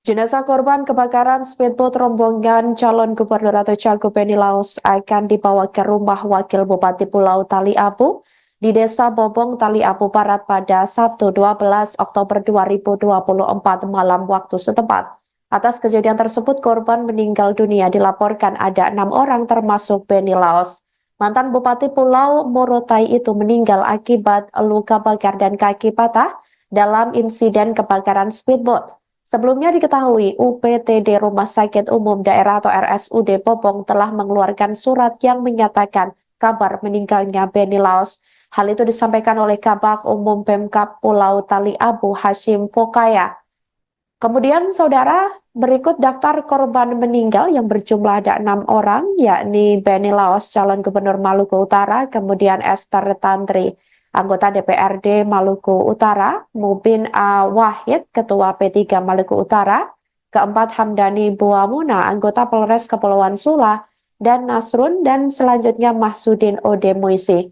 Jenazah korban kebakaran speedboat rombongan calon gubernur atau Cagup Beni Laos akan dibawa ke rumah Wakil Bupati Pulau Tali Abu di Desa Bobong, Tali Abu Barat pada Sabtu 12 Oktober 2024 malam waktu setempat. Atas kejadian tersebut, korban meninggal dunia dilaporkan ada 6 orang termasuk Beni Laos. Mantan Bupati Pulau Morotai itu meninggal akibat luka bakar dan kaki patah dalam insiden kebakaran speedboat. Sebelumnya diketahui UPTD Rumah Sakit Umum Daerah atau RSUD Bobong telah mengeluarkan surat yang menyatakan kabar meninggalnya Beni Laos. Hal itu disampaikan oleh Kabak Umum Pemkab Pulau Tali Abu Hashim Fokaya. Kemudian saudara, berikut daftar korban meninggal yang berjumlah ada 6 orang, yakni Beni Laos, calon gubernur Maluku Utara, kemudian Esther Tantri, anggota DPRD Maluku Utara, Mubin A. Wahid, ketua P3 Maluku Utara, keempat Hamdani Buamuna, anggota Polres Kepulauan Sula, dan Nasrun, dan selanjutnya Mahsudin Ode Muisi.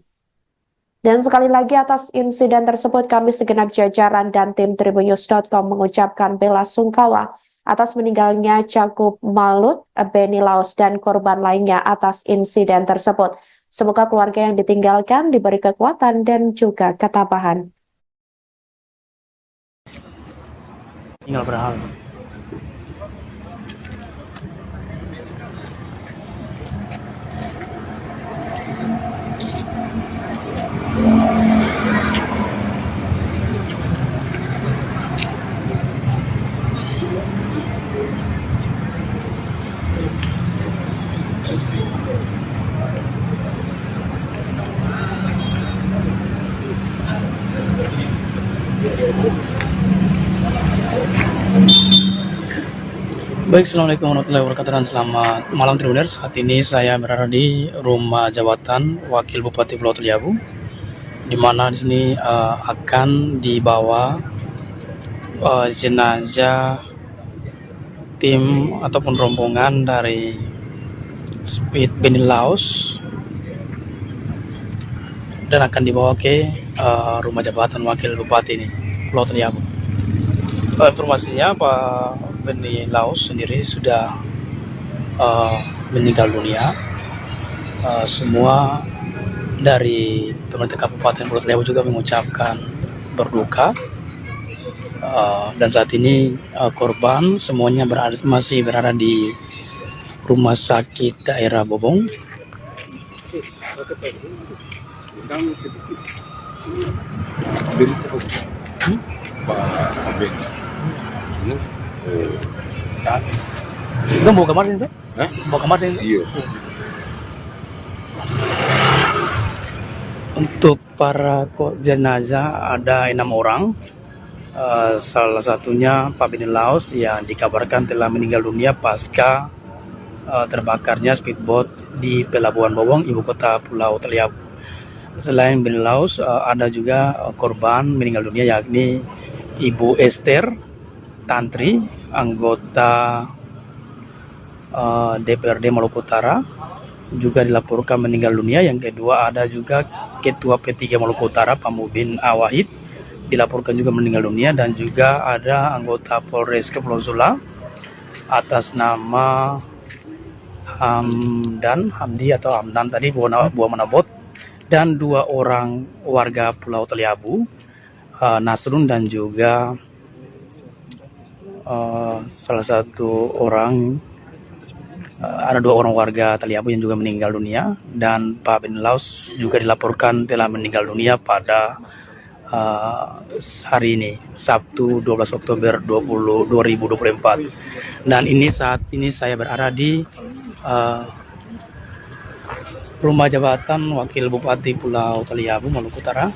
Dan sekali lagi atas insiden tersebut kami segenap jajaran dan tim Tribunnews.com mengucapkan bela sungkawa atas meninggalnya Cagup Malut, Beni Laos, dan korban lainnya atas insiden tersebut. Semoga keluarga yang ditinggalkan diberi kekuatan dan juga ketabahan. Tinggal berhal. Baik, assalamualaikum warahmatullahi wabarakatuh dan selamat malam Tribuners. Saat ini saya berada di rumah jabatan Wakil Bupati Pulau Tali Abu, di mana di sini akan dibawa jenazah tim ataupun rombongan dari Speed Beni Laos dan akan dibawa ke rumah jabatan Wakil Bupati ini Pulau Tali Abu. Informasinya Pak Beni Laos sendiri sudah meninggal dunia. Semua dari pemerintah Kabupaten Pulau Tali Abu juga mengucapkan berduka. Dan saat ini korban semuanya masih berada di rumah sakit daerah Bobong. Itu bawa kamar ini tuh? Bawa kamar ini? Iya. Untuk para jenazah ada 6 orang. Salah satunya Pak Beni Laos yang dikabarkan telah meninggal dunia pasca terbakarnya speedboat di Pelabuhan Bobong, ibu kota Pulau Tali Abu. Selain Beni Laos, ada juga korban meninggal dunia yakni Ibu Esther Tantri, anggota DPRD Maluku Utara, juga dilaporkan meninggal dunia. Yang kedua ada juga Ketua P3 Maluku Utara Pak Mubin A. Wahid, dilaporkan juga meninggal dunia, dan juga ada anggota Polres Kepulauan Sula atas nama Hamdi atau Hamdan tadi Buah Manabot, dan 2 orang warga Pulau Tali Abu, Nasrun dan juga salah satu orang, ada 2 orang warga Tali Abu yang juga meninggal dunia, dan Pak Beni Laos juga dilaporkan telah meninggal dunia pada hari ini Sabtu 12 Oktober 2024. Dan saat ini saya berada di rumah jabatan Wakil Bupati Pulau Tali Abu Maluku Utara,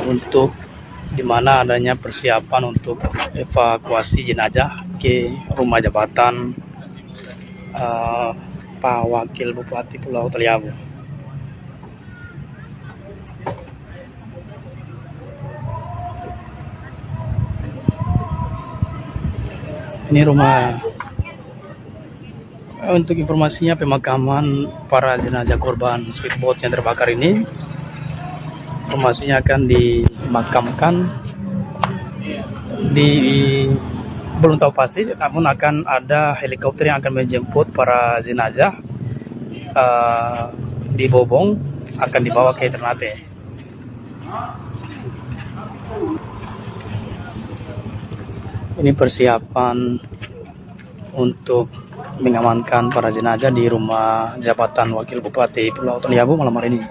untuk di mana adanya persiapan untuk evakuasi jenazah ke rumah jabatan Pak Wakil Bupati Pulau Tali Abu. Ini rumah. Untuk informasinya, pemakaman para jenazah korban speedboat yang terbakar ini, informasinya akan dimakamkan di belum tahu pasti, namun akan ada helikopter yang akan menjemput para jenazah di Bobong, akan dibawa ke Ternate. Ini persiapan untuk mengamankan para jenazah di rumah jabatan Wakil Bupati Pulau Taliabu malam hari ini.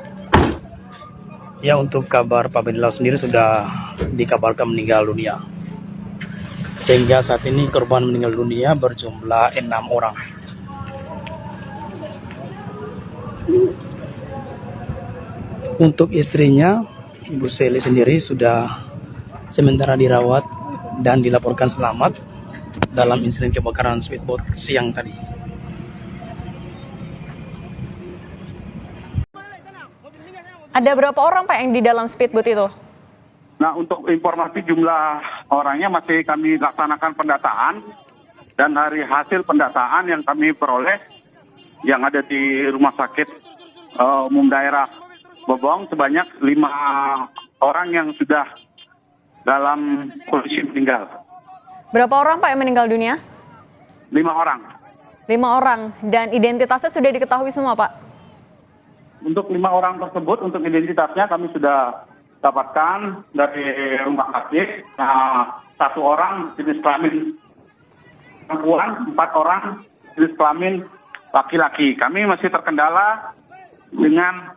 Ya, untuk kabar Pak Benilau sendiri sudah dikabarkan meninggal dunia. Sehingga saat ini korban meninggal dunia berjumlah 6 orang. Untuk istrinya, Ibu Seli sendiri sudah sementara dirawat dan dilaporkan selamat dalam insiden kebakaran speedboat siang tadi. Ada berapa orang Pak yang di dalam speedboat itu? Nah, untuk informasi jumlah orangnya masih kami laksanakan pendataan, dan dari hasil pendataan yang kami peroleh yang ada di Rumah Sakit Umum Daerah Bobong sebanyak 5 orang yang sudah dalam kondisi meninggal. Berapa orang Pak yang meninggal dunia? 5 orang. 5 orang, dan identitasnya sudah diketahui semua Pak? Untuk 5 orang tersebut, untuk identitasnya kami sudah dapatkan dari rumah sakit. Nah, 1 orang jenis kelamin perempuan, 4 orang jenis kelamin laki-laki. Kami masih terkendala dengan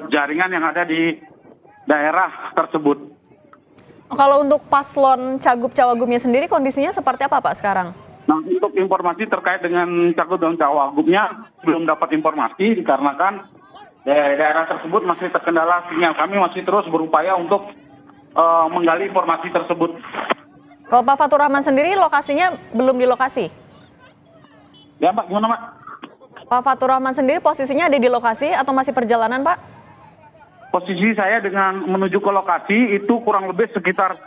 jaringan yang ada di daerah tersebut. Kalau untuk paslon Cagup-Cawagupnya sendiri kondisinya seperti apa Pak sekarang? Nah, untuk informasi terkait dengan Cagup dan Cawagupnya belum dapat informasi dikarenakan daerah tersebut masih terkendala sinyal. Kami masih terus berupaya untuk menggali informasi tersebut. Kalau Pak Fatur Rahman sendiri lokasinya belum di lokasi? Ya Pak, gimana Pak? Pak Fatur Rahman sendiri posisinya ada di lokasi atau masih perjalanan Pak? Posisi saya dengan menuju ke lokasi itu kurang lebih sekitar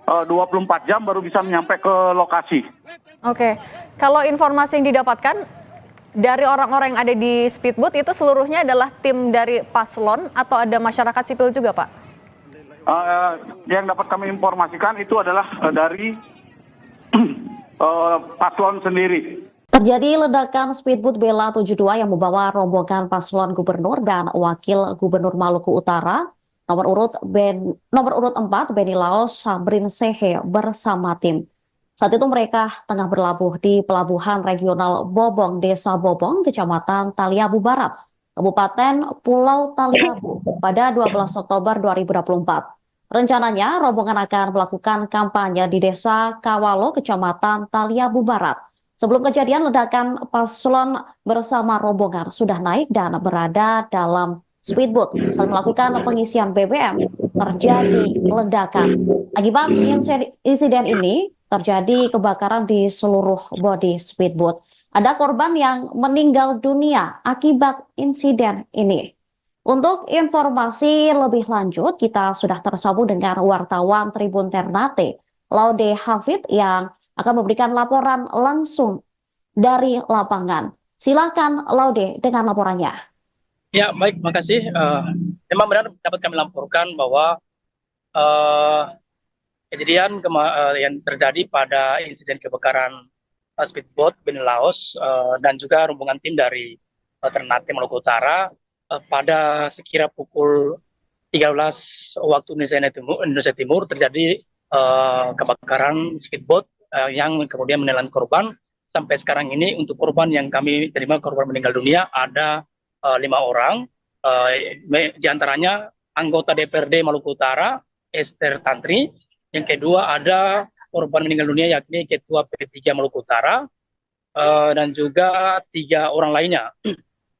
24 jam baru bisa nyampe ke lokasi. Oke, kalau informasi yang didapatkan dari orang-orang yang ada di speedboat itu seluruhnya adalah tim dari paslon atau ada masyarakat sipil juga Pak? Yang dapat kami informasikan itu adalah dari paslon sendiri. Terjadi ledakan speedboat Bella 72 yang membawa rombongan paslon gubernur dan wakil gubernur Maluku Utara nomor urut 4 Beni Laos Sabrin Sehe bersama tim. Saat itu mereka tengah berlabuh di Pelabuhan Regional Bobong, Desa Bobong, Kecamatan Taliabu Barat, Kabupaten Pulau Taliabu pada 12 Oktober 2024. Rencananya rombongan akan melakukan kampanye di Desa Kawalo, Kecamatan Taliabu Barat. Sebelum kejadian, ledakan paslon bersama rombongan sudah naik dan berada dalam speedboat saat melakukan pengisian BBM. Terjadi ledakan. Akibat insiden ini, terjadi kebakaran di seluruh bodi speedboat. Ada korban yang meninggal dunia akibat insiden ini. Untuk informasi lebih lanjut, kita sudah tersambung dengan wartawan Tribun Ternate, Laude Hafid, yang akan memberikan laporan langsung dari lapangan. Silakan Laude dengan laporannya. Ya, baik, makasih. Memang benar dapat kami laporkan bahwa kejadian yang terjadi pada insiden kebakaran speedboat Beni Laos dan juga rombongan tim dari Ternate Maluku Utara pada sekira pukul 13 waktu Indonesia Timur terjadi kebakaran speedboat yang kemudian menelan korban. Sampai sekarang ini untuk korban yang kami terima, korban meninggal dunia ada 5 orang, di antaranya anggota DPRD Maluku Utara, Esther Tantri. Yang kedua ada korban meninggal dunia yakni Ketua P3 Maluku Utara, dan juga 3 orang lainnya.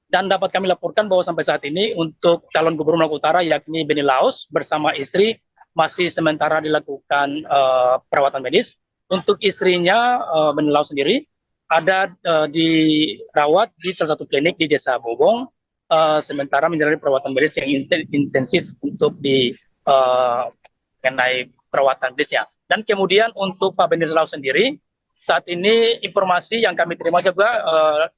Dan dapat kami laporkan bahwa sampai saat ini untuk calon gubernur Maluku Utara yakni Beni Laos bersama istri masih sementara dilakukan perawatan medis. Untuk istrinya Beni Laos sendiri ada dirawat di salah satu klinik di Desa Bobong, sementara menjalani perawatan medis yang intensif untuk mengenai perawatan medisnya. Dan kemudian untuk Pak Beni Laos sendiri, saat ini informasi yang kami terima juga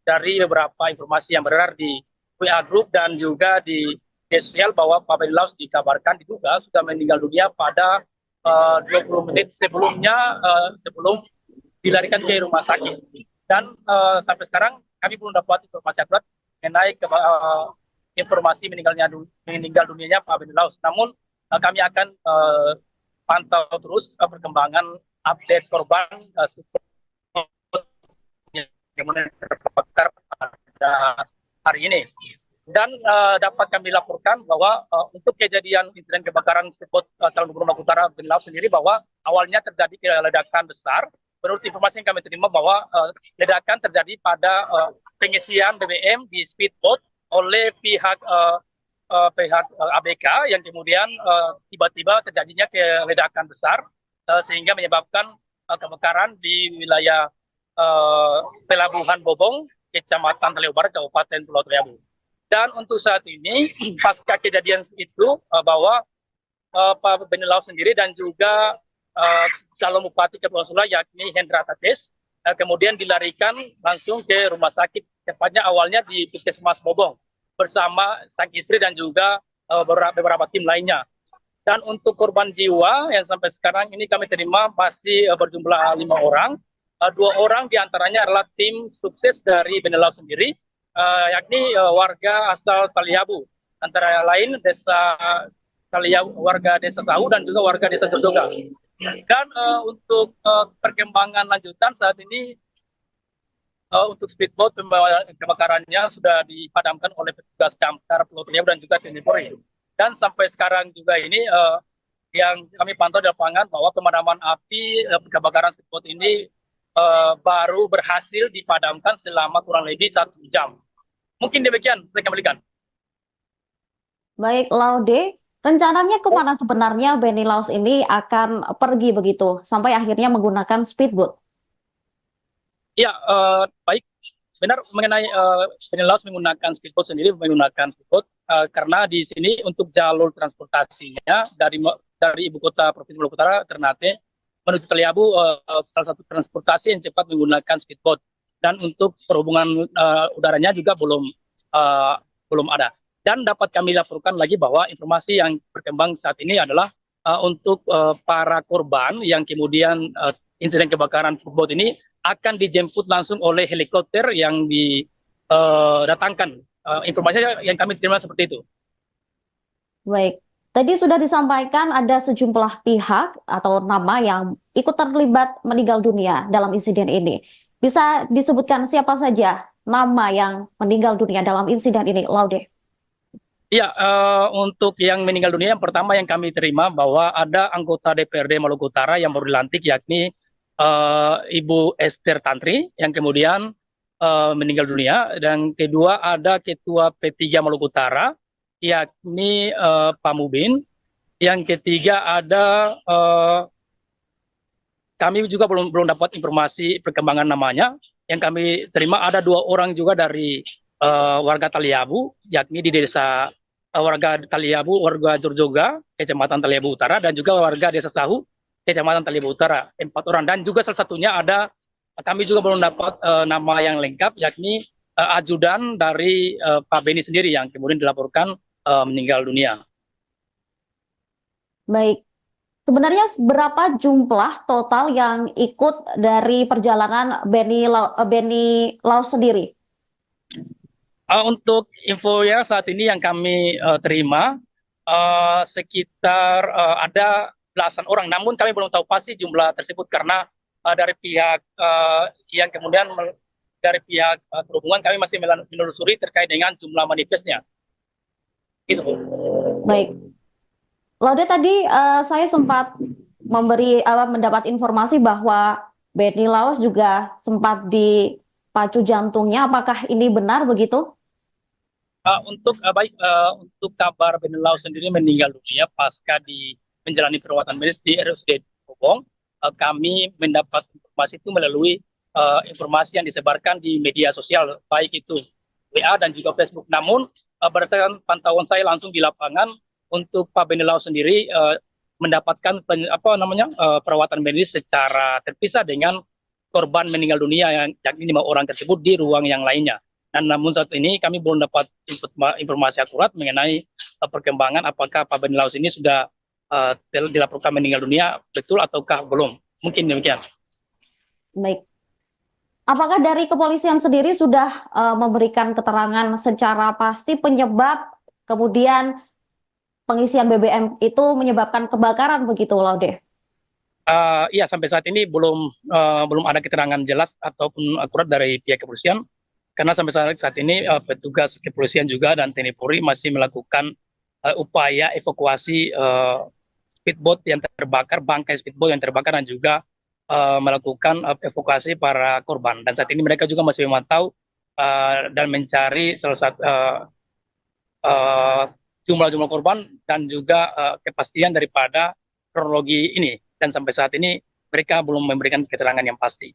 dari beberapa informasi yang beredar di WA Group dan juga di media sosial bahwa Pak Beni Laos dikabarkan diduga sudah meninggal dunia pada 20 menit sebelum dilarikan ke rumah sakit. Dan sampai sekarang kami belum dapat informasi akurat mengenai informasi meninggal dunianya Pak Benny Laus. Namun kami akan pantau terus perkembangan update korban yang terbakar pada hari ini. Dan dapat kami laporkan bahwa untuk kejadian insiden kebakaran speedboat Calon Gubernur Maluku Utara Benny Laus sendiri, bahwa awalnya terjadi ledakan besar. Menurut informasi yang kami terima bahwa ledakan terjadi pada pengisian BBM di speedboat oleh pihak ABK, yang kemudian tiba-tiba terjadinya ledakan besar sehingga menyebabkan kebakaran di wilayah Pelabuhan Bobong, Kecamatan Talihabo Barat, Kabupaten Pulau Talihabo. Dan untuk saat ini pasca kejadian itu bahwa Pak Benny Laus sendiri dan juga calon Bupati Kepulauan Sula yakni Hendra Tates kemudian dilarikan langsung ke rumah sakit, tepatnya awalnya di Puskesmas Bobong bersama sang istri dan juga beberapa tim lainnya. Dan untuk korban jiwa yang sampai sekarang ini kami terima masih berjumlah 5 orang. 2 orang diantaranya adalah tim sukses dari Benny Laus sendiri, yakni warga asal Talihabo, antara lain desa Talihabo, warga desa Sahu dan juga warga desa Jodoga. Dan untuk perkembangan lanjutan saat ini untuk speedboat kebakarannya sudah dipadamkan oleh petugas damkar Pulau Talihabo dan juga TNI Polri. Dan sampai sekarang juga ini yang kami pantau di lapangan bahwa pemadaman api kebakaran speedboat ini baru berhasil dipadamkan selama kurang lebih 1 jam. Mungkin demikian, saya kembalikan. Baik, Laude, rencananya kemana sebenarnya Benny Laus ini akan pergi begitu sampai akhirnya menggunakan speedboat? Ya, baik. Benar mengenai Benny Laus menggunakan speedboat sendiri, karena di sini untuk jalur transportasinya dari ibu kota Provinsi Maluku Utara, Ternate, menuju Talihabo, salah satu transportasi yang cepat menggunakan speedboat. Dan untuk perhubungan udaranya juga belum ada. Dan dapat kami laporkan lagi bahwa informasi yang berkembang saat ini adalah untuk para korban yang kemudian insiden kebakaran speedboat ini akan dijemput langsung oleh helikopter yang didatangkan. Informasinya yang kami terima seperti itu. Baik, tadi sudah disampaikan ada sejumlah pihak atau nama yang ikut terlibat meninggal dunia dalam insiden ini. Bisa disebutkan siapa saja nama yang meninggal dunia dalam insiden ini, Laude? Ya, untuk yang meninggal dunia yang pertama yang kami terima bahwa ada anggota DPRD Maluku Utara yang baru dilantik, yakni Ibu Esther Tantri, yang kemudian meninggal dunia. Dan kedua ada Ketua P3 Maluku Utara, yakni Pak Mubin. Yang ketiga ada kami juga belum dapat informasi perkembangan namanya. Yang kami terima ada 2 orang juga dari warga Talihabo, yakni di desa warga Talihabo, warga Jorjoga, Kecamatan Talihabo Utara, dan juga warga desa Sahu, Kecamatan Talihabo Utara, 4 orang. Dan juga salah satunya ada, kami juga belum dapat nama yang lengkap, yakni ajudan dari Pak Benny sendiri yang kemudian dilaporkan meninggal dunia. Baik, sebenarnya berapa jumlah total yang ikut dari perjalanan Benny Laus sendiri? Untuk info ya saat ini yang kami terima sekitar ada belasan orang, namun kami belum tahu pasti jumlah tersebut karena dari pihak yang kemudian dari pihak perhubungan kami masih menelusuri terkait dengan jumlah manifestnya. Gitu. Baik, Laude, tadi saya sempat mendapat informasi bahwa Benny Laus juga sempat dipacu jantungnya. Apakah ini benar begitu? Untuk kabar Benny Laus sendiri meninggal dunia pasca menjalani perawatan medis di RSUD Bobong, kami mendapat informasi itu melalui informasi yang disebarkan di media sosial, baik itu WA dan juga Facebook. Namun berdasarkan pantauan saya langsung di lapangan, untuk Pak Benny Laus sendiri mendapatkan perawatan medis secara terpisah dengan korban meninggal dunia yang yakni 5 orang tersebut di ruang yang lainnya. Dan namun saat ini kami belum dapat informasi akurat mengenai perkembangan apakah Pak Benny Laus ini sudah dilaporkan meninggal dunia, betul ataukah belum? Mungkin demikian. Baik. Apakah dari kepolisian sendiri sudah memberikan keterangan secara pasti penyebab kemudian pengisian BBM itu menyebabkan kebakaran begitu, Laude? Iya, sampai saat ini belum ada keterangan jelas ataupun akurat dari pihak kepolisian, karena sampai saat ini petugas kepolisian juga dan TNI Polri masih melakukan upaya evakuasi speedboat yang terbakar, bangkai speedboat yang terbakar, dan juga melakukan evakuasi para korban. Dan saat ini mereka juga masih memantau dan mencari jumlah korban dan juga kepastian daripada kronologi ini. Dan sampai saat ini mereka belum memberikan keterangan yang pasti.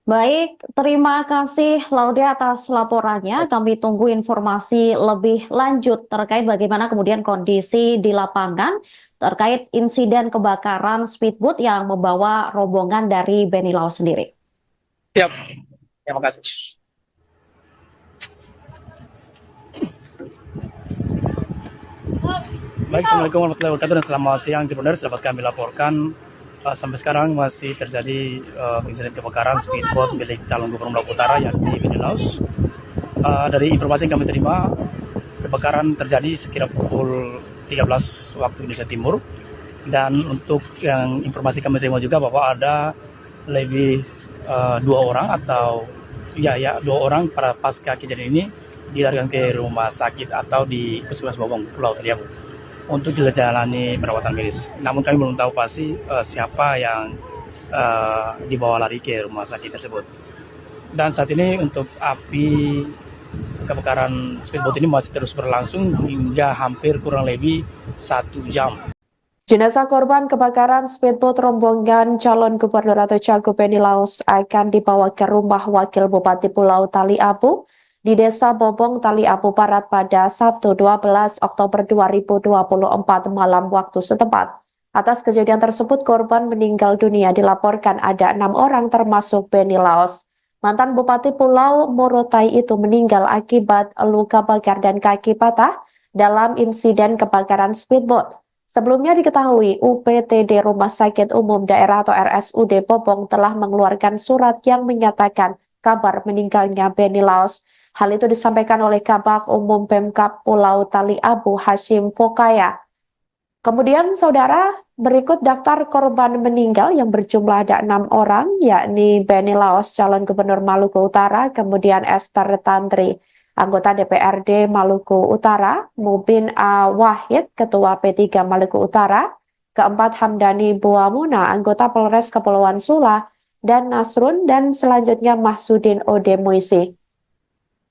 Baik, terima kasih Laude atas laporannya. Kami tunggu informasi lebih lanjut terkait bagaimana kemudian kondisi di lapangan terkait insiden kebakaran speedboat yang membawa rombongan dari Beni Laos sendiri. Siap, terima kasih. Baik, Assalamualaikum warahmatullahi wabarakatuh dan selamat siang Tribuners. Dapat kami laporkan sampai sekarang masih terjadi insiden kebakaran speedboat milik calon gubernur Maluku Utara yakni Beni Laos. Dari informasi yang kami terima, kebakaran terjadi sekira pukul 13 waktu Indonesia Timur, dan untuk yang informasi kami terima juga bahwa ada lebih 2 orang atau dua orang para pasca kejadian ini dilarikan ke rumah sakit atau di Puskesmas Bobong, Pulau Taliabu untuk dijalani perawatan medis. Namun kami belum tahu pasti siapa yang dibawa lari ke rumah sakit tersebut. Dan saat ini untuk api kebakaran speedboat ini masih terus berlangsung hingga hampir kurang lebih 1 jam. Jenazah korban kebakaran speedboat rombongan calon gubernur atau cagup Beni Laos akan dibawa ke rumah Wakil Bupati Pulau Taliabu di Desa Bobong, Taliabu Barat pada Sabtu 12 Oktober 2024 malam waktu setempat. Atas kejadian tersebut, korban meninggal dunia dilaporkan ada 6 orang termasuk Beni Laos. Mantan Bupati Pulau Morotai itu meninggal akibat luka bakar dan kaki patah dalam insiden kebakaran speedboat. Sebelumnya diketahui UPTD Rumah Sakit Umum Daerah atau RSUD Bobong telah mengeluarkan surat yang menyatakan kabar meninggalnya Beni Laos. Hal itu disampaikan oleh Kabak Umum Pemkab Pulau Taliabu Hashim Pokaya. Kemudian saudara, berikut daftar korban meninggal yang berjumlah ada 6 orang, yakni Beni Laos calon gubernur Maluku Utara, kemudian Esther Tantri, anggota DPRD Maluku Utara, Mubin A. Wahid, ketua P3 Maluku Utara, keempat Hamdani Buamuna, anggota Polres Kepulauan Sula, dan Nasrun, dan selanjutnya Mahsudin Ode Muisi.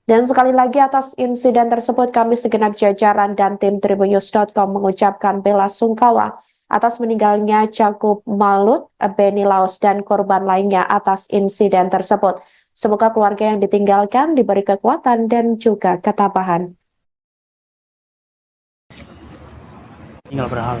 Dan sekali lagi atas insiden tersebut kami segenap jajaran dan tim Tribunnews.com mengucapkan bela sungkawa atas meninggalnya Cagup Malut, Beni Laos, dan korban lainnya atas insiden tersebut. Semoga keluarga yang ditinggalkan diberi kekuatan dan juga ketabahan. Tinggal berhal.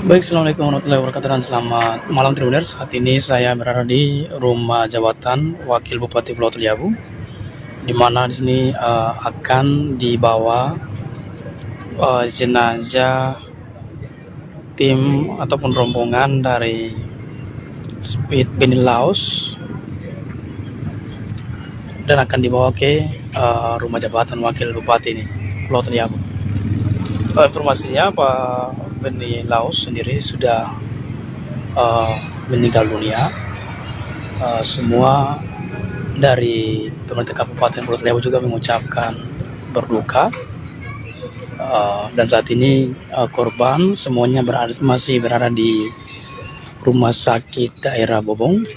Baik, Assalamualaikum warahmatullahi wabarakatuh dan selamat malam Tribuners. Saat ini saya berada di rumah jabatan Wakil Bupati Pulau Taliabu, di mana di sini akan dibawa jenazah tim ataupun rombongan dari Speed Beni Laos dan akan dibawa ke rumah jabatan Wakil Bupati ini Pulau Taliabu. Informasinya Pak Beni Laos sendiri sudah meninggal dunia. Semua dari pemerintah Kabupaten Pulau Taliabu juga mengucapkan berduka. Dan saat ini korban semuanya masih berada di rumah sakit daerah Bobong.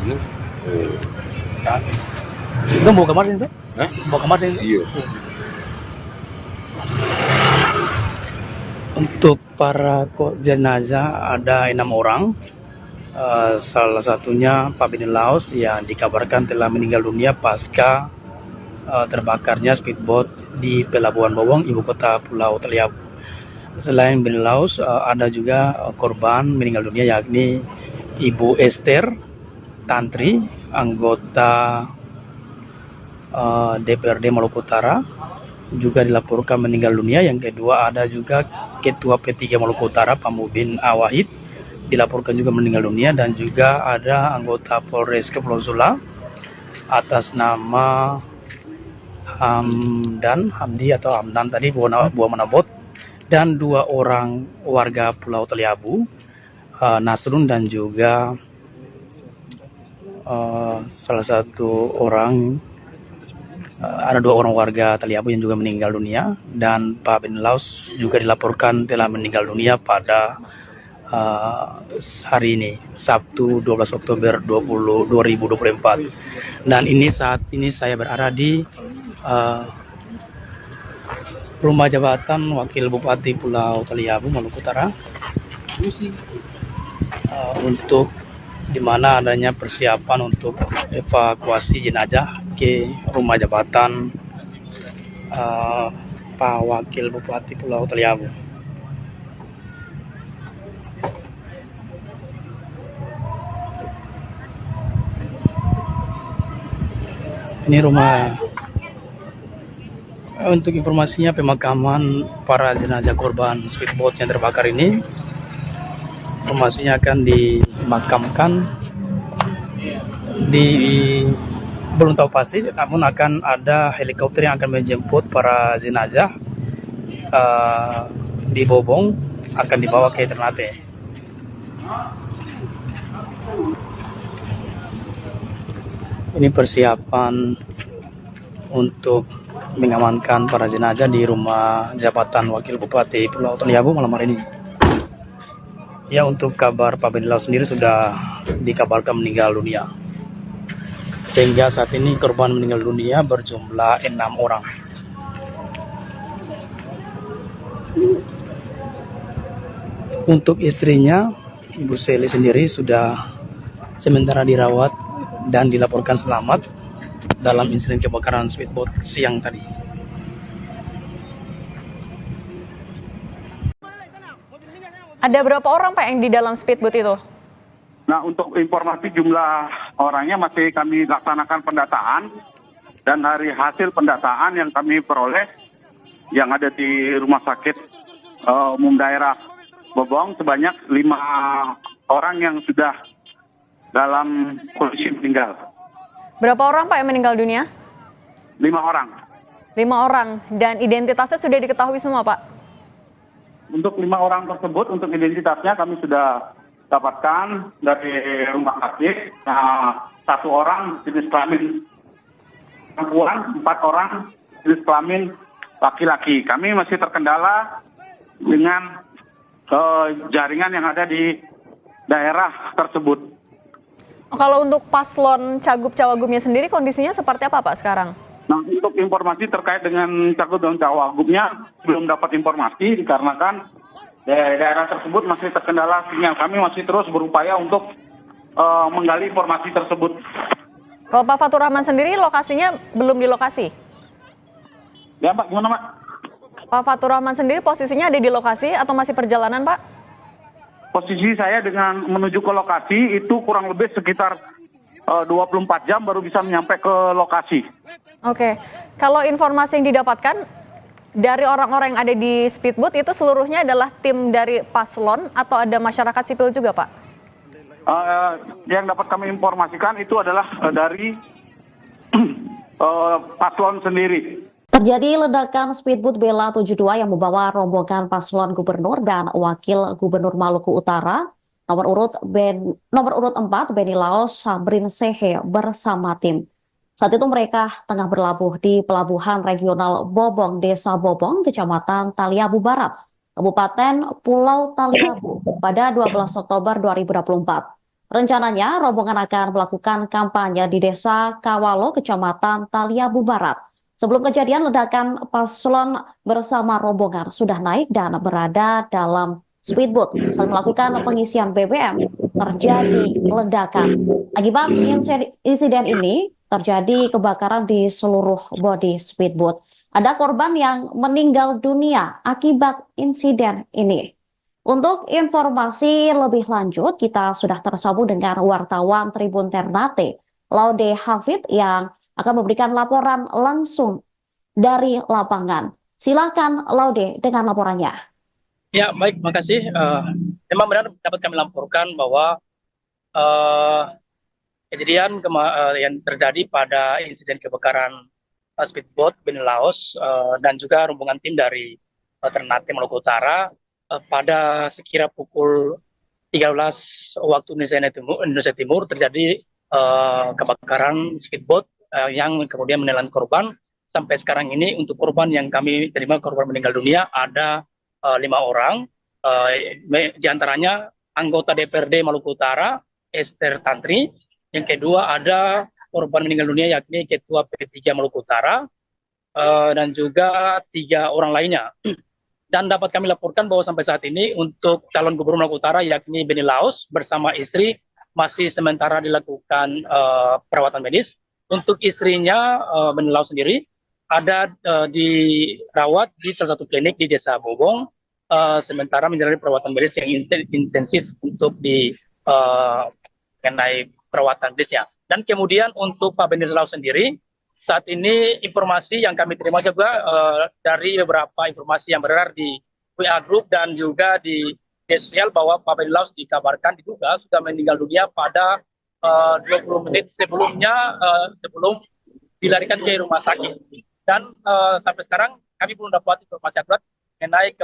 Ini, Itu bawa kamar itu? Hah? Bawa kamar itu? iya. Untuk para jenazah ada 6 orang. Salah satunya Pak Beni Laos yang dikabarkan telah meninggal dunia pasca terbakarnya speedboat di Pelabuhan Bobong, ibu kota Pulau Taliabu. Selain Beni Laos, ada juga korban meninggal dunia yakni Ibu Esther Tantri, anggota DPRD Maluku Utara, juga dilaporkan meninggal dunia. Yang kedua ada juga Ketua P3 Maluku Utara Pak Mubin Awahid, dilaporkan juga meninggal dunia, dan juga ada anggota Polres Kepulauan Sula atas nama Hamdi atau Hamdan tadi buah Manabot, dan 2 orang warga Pulau Taliabu, Nasrun dan juga salah satu orang ada 2 orang warga Taliabu yang juga meninggal dunia, dan Pak Beni Laos juga dilaporkan telah meninggal dunia pada hari ini, Sabtu 12 Oktober 2024. Dan ini saat ini saya berada di rumah jabatan Wakil Bupati Pulau Taliabu Maluku Utara, untuk di mana adanya persiapan untuk evakuasi jenazah ke rumah jabatan Pak Wakil Bupati Pulau Taliabu. Ini rumah. Untuk informasinya, pemakaman para jenazah korban speedboat yang terbakar ini, informasinya akan dimakamkan di belum tahu pasti, namun akan ada helikopter yang akan menjemput para jenazah di Bobong, akan dibawa ke Ternate. Ini persiapan untuk mengamankan para jenazah di rumah jabatan Wakil Bupati Pulau Taliabu malam hari ini. Ya, untuk kabar Pak Beni Laos sendiri sudah dikabarkan meninggal dunia. Sehingga saat ini korban meninggal dunia berjumlah 6 orang. Untuk istrinya, Ibu Seli sendiri sudah sementara dirawat dan dilaporkan selamat dalam insiden kebakaran speedboat siang tadi. Ada berapa orang Pak yang di dalam speedboat itu? Nah, untuk informasi jumlah orangnya masih kami laksanakan pendataan, dan dari hasil pendataan yang kami peroleh yang ada di Rumah Sakit Umum Daerah Bobong sebanyak 5 orang yang sudah dalam kondisi meninggal. Berapa orang Pak yang meninggal dunia? 5 orang. 5 orang, dan identitasnya sudah diketahui semua Pak? Untuk 5 orang tersebut, untuk identitasnya kami sudah dapatkan dari rumah sakit. Nah, 1 orang jenis kelamin perempuan, 4 orang jenis kelamin laki-laki. Kami masih terkendala dengan jaringan yang ada di daerah tersebut. Kalau untuk paslon Cagup Cawagupnya sendiri kondisinya seperti apa Pak sekarang? Nah, untuk informasi terkait dengan Cagup dan Cawagupnya belum dapat informasi dikarenakan daerah tersebut masih terkendala sinyal. Kami masih terus berupaya untuk menggali informasi tersebut. Kalau Pak Fatur Rahman sendiri lokasinya belum di lokasi? Ya Pak, gimana Pak? Pak Fatur Rahman sendiri posisinya ada di lokasi atau masih perjalanan Pak? Posisi saya dengan menuju ke lokasi itu kurang lebih sekitar 24 jam baru bisa nyampe ke lokasi. Oke, kalau informasi yang didapatkan dari orang-orang yang ada di speedboat itu seluruhnya adalah tim dari paslon atau ada masyarakat sipil juga Pak? Yang dapat kami informasikan itu adalah dari paslon sendiri. Terjadi ledakan speedboat Bella 72 yang membawa rombongan paslon gubernur dan wakil gubernur Maluku Utara. Nomor urut 4 Beni Laos Samrin Sehe bersama tim. Saat itu mereka tengah berlabuh di Pelabuhan Regional Bobong, Desa Bobong, Kecamatan Taliabu Barat, Kabupaten Pulau Taliabu pada 12 Oktober 2024. Rencananya, rombongan akan melakukan kampanye di Desa Kawalo, Kecamatan Taliabu Barat. Sebelum kejadian, ledakan paslon bersama rombongan sudah naik dan berada dalam speedboat saat melakukan pengisian BBM. Terjadi ledakan. Akibat insiden ini, terjadi kebakaran di seluruh bodi speedboat. Ada korban yang meninggal dunia akibat insiden ini. Untuk informasi lebih lanjut, kita sudah tersambung dengan wartawan Tribun Ternate, Laude Hafid, yang akan memberikan laporan langsung dari lapangan. Silakan Laude dengan laporannya. Ya, baik, makasih. Memang benar dapat kami laporkan bahwa kejadian yang terjadi pada insiden kebakaran speedboat Beni Laos dan juga rombongan tim dari Ternate Maluku Utara pada sekira pukul 13 waktu Indonesia Timur terjadi kebakaran speedboat yang kemudian menelan korban. Sampai sekarang ini untuk korban yang kami terima, korban meninggal dunia ada 5 orang, di antaranya anggota DPRD Maluku Utara Esther Tantri. Yang kedua ada korban meninggal dunia yakni Ketua P3 Maluku Utara dan juga 3 orang lainnya. Dan dapat kami laporkan bahwa sampai saat ini untuk calon gubernur Maluku Utara yakni Beni Laos bersama istri masih sementara dilakukan perawatan medis. Untuk istrinya Beni Laos sendiri ada dirawat di salah satu klinik di Desa Bobong, sementara menjalani perawatan medis yang intensif untuk mengenai perawatan medisnya. Dan kemudian untuk Pak Beni Laos sendiri, saat ini informasi yang kami terima juga dari beberapa informasi yang beredar di WA Group dan juga di media sosial bahwa Pak Beni Laos dikabarkan diduga sudah meninggal dunia pada 20 menit sebelumnya, sebelum dilarikan ke rumah sakit. Dan sampai sekarang kami belum dapat informasi akurat mengenai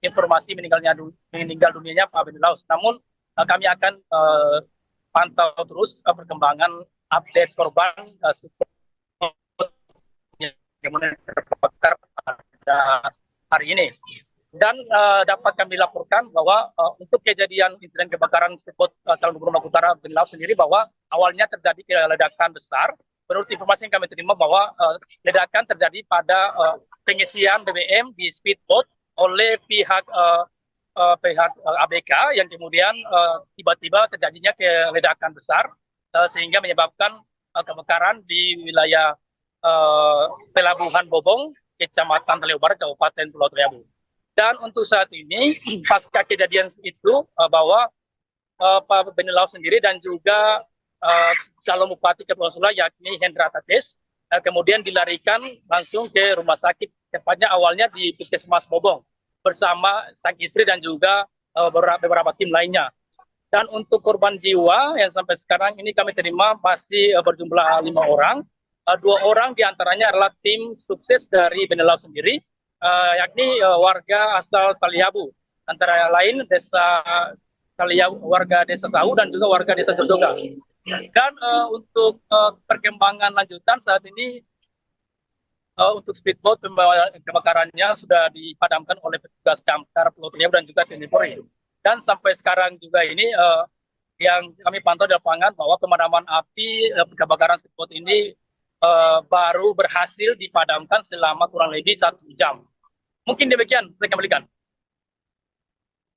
informasi meninggal dunianya Pak Beni Laos. Namun kami akan pantau terus perkembangan update korban yang terbakar pada hari ini. Dan dapat kami laporkan bahwa untuk kejadian insiden kebakaran speedboat calon gubernur Maluku Utara Beni Laos sendiri, bahwa awalnya terjadi ledakan besar. Menurut informasi yang kami terima bahwa ledakan terjadi pada pengisian BBM di speedboat oleh pihak ABK yang kemudian tiba-tiba terjadinya ledakan besar sehingga menyebabkan kebakaran di wilayah Pelabuhan Bobong, Kecamatan Taliabu Barat, Kabupaten Pulau Taliabu. Dan untuk saat ini pasca kejadian itu bahwa Pak Beni Laos sendiri dan juga calon Bupati Kepulauan Sula yakni Hendra Tates kemudian dilarikan langsung ke rumah sakit, tepatnya awalnya di Puskesmas Bobong bersama sang istri dan juga beberapa tim lainnya. Dan untuk korban jiwa yang sampai sekarang ini kami terima masih berjumlah 5 orang. 2 orang diantaranya adalah tim sukses dari Beni Laos sendiri, yakni warga asal Taliabu, antara lain desa Taliabu, warga desa Sahu dan juga warga desa Jodoga. Dan untuk perkembangan lanjutan saat ini untuk speedboat kebakarannya sudah dipadamkan oleh petugas damkar Pulau Taliabu dan juga TNI Polri. Dan sampai sekarang juga ini yang kami pantau di lapangan bahwa pemadaman api kebakaran speedboat ini baru berhasil dipadamkan selama kurang lebih 1 jam. Mungkin demikian, saya kembalikan.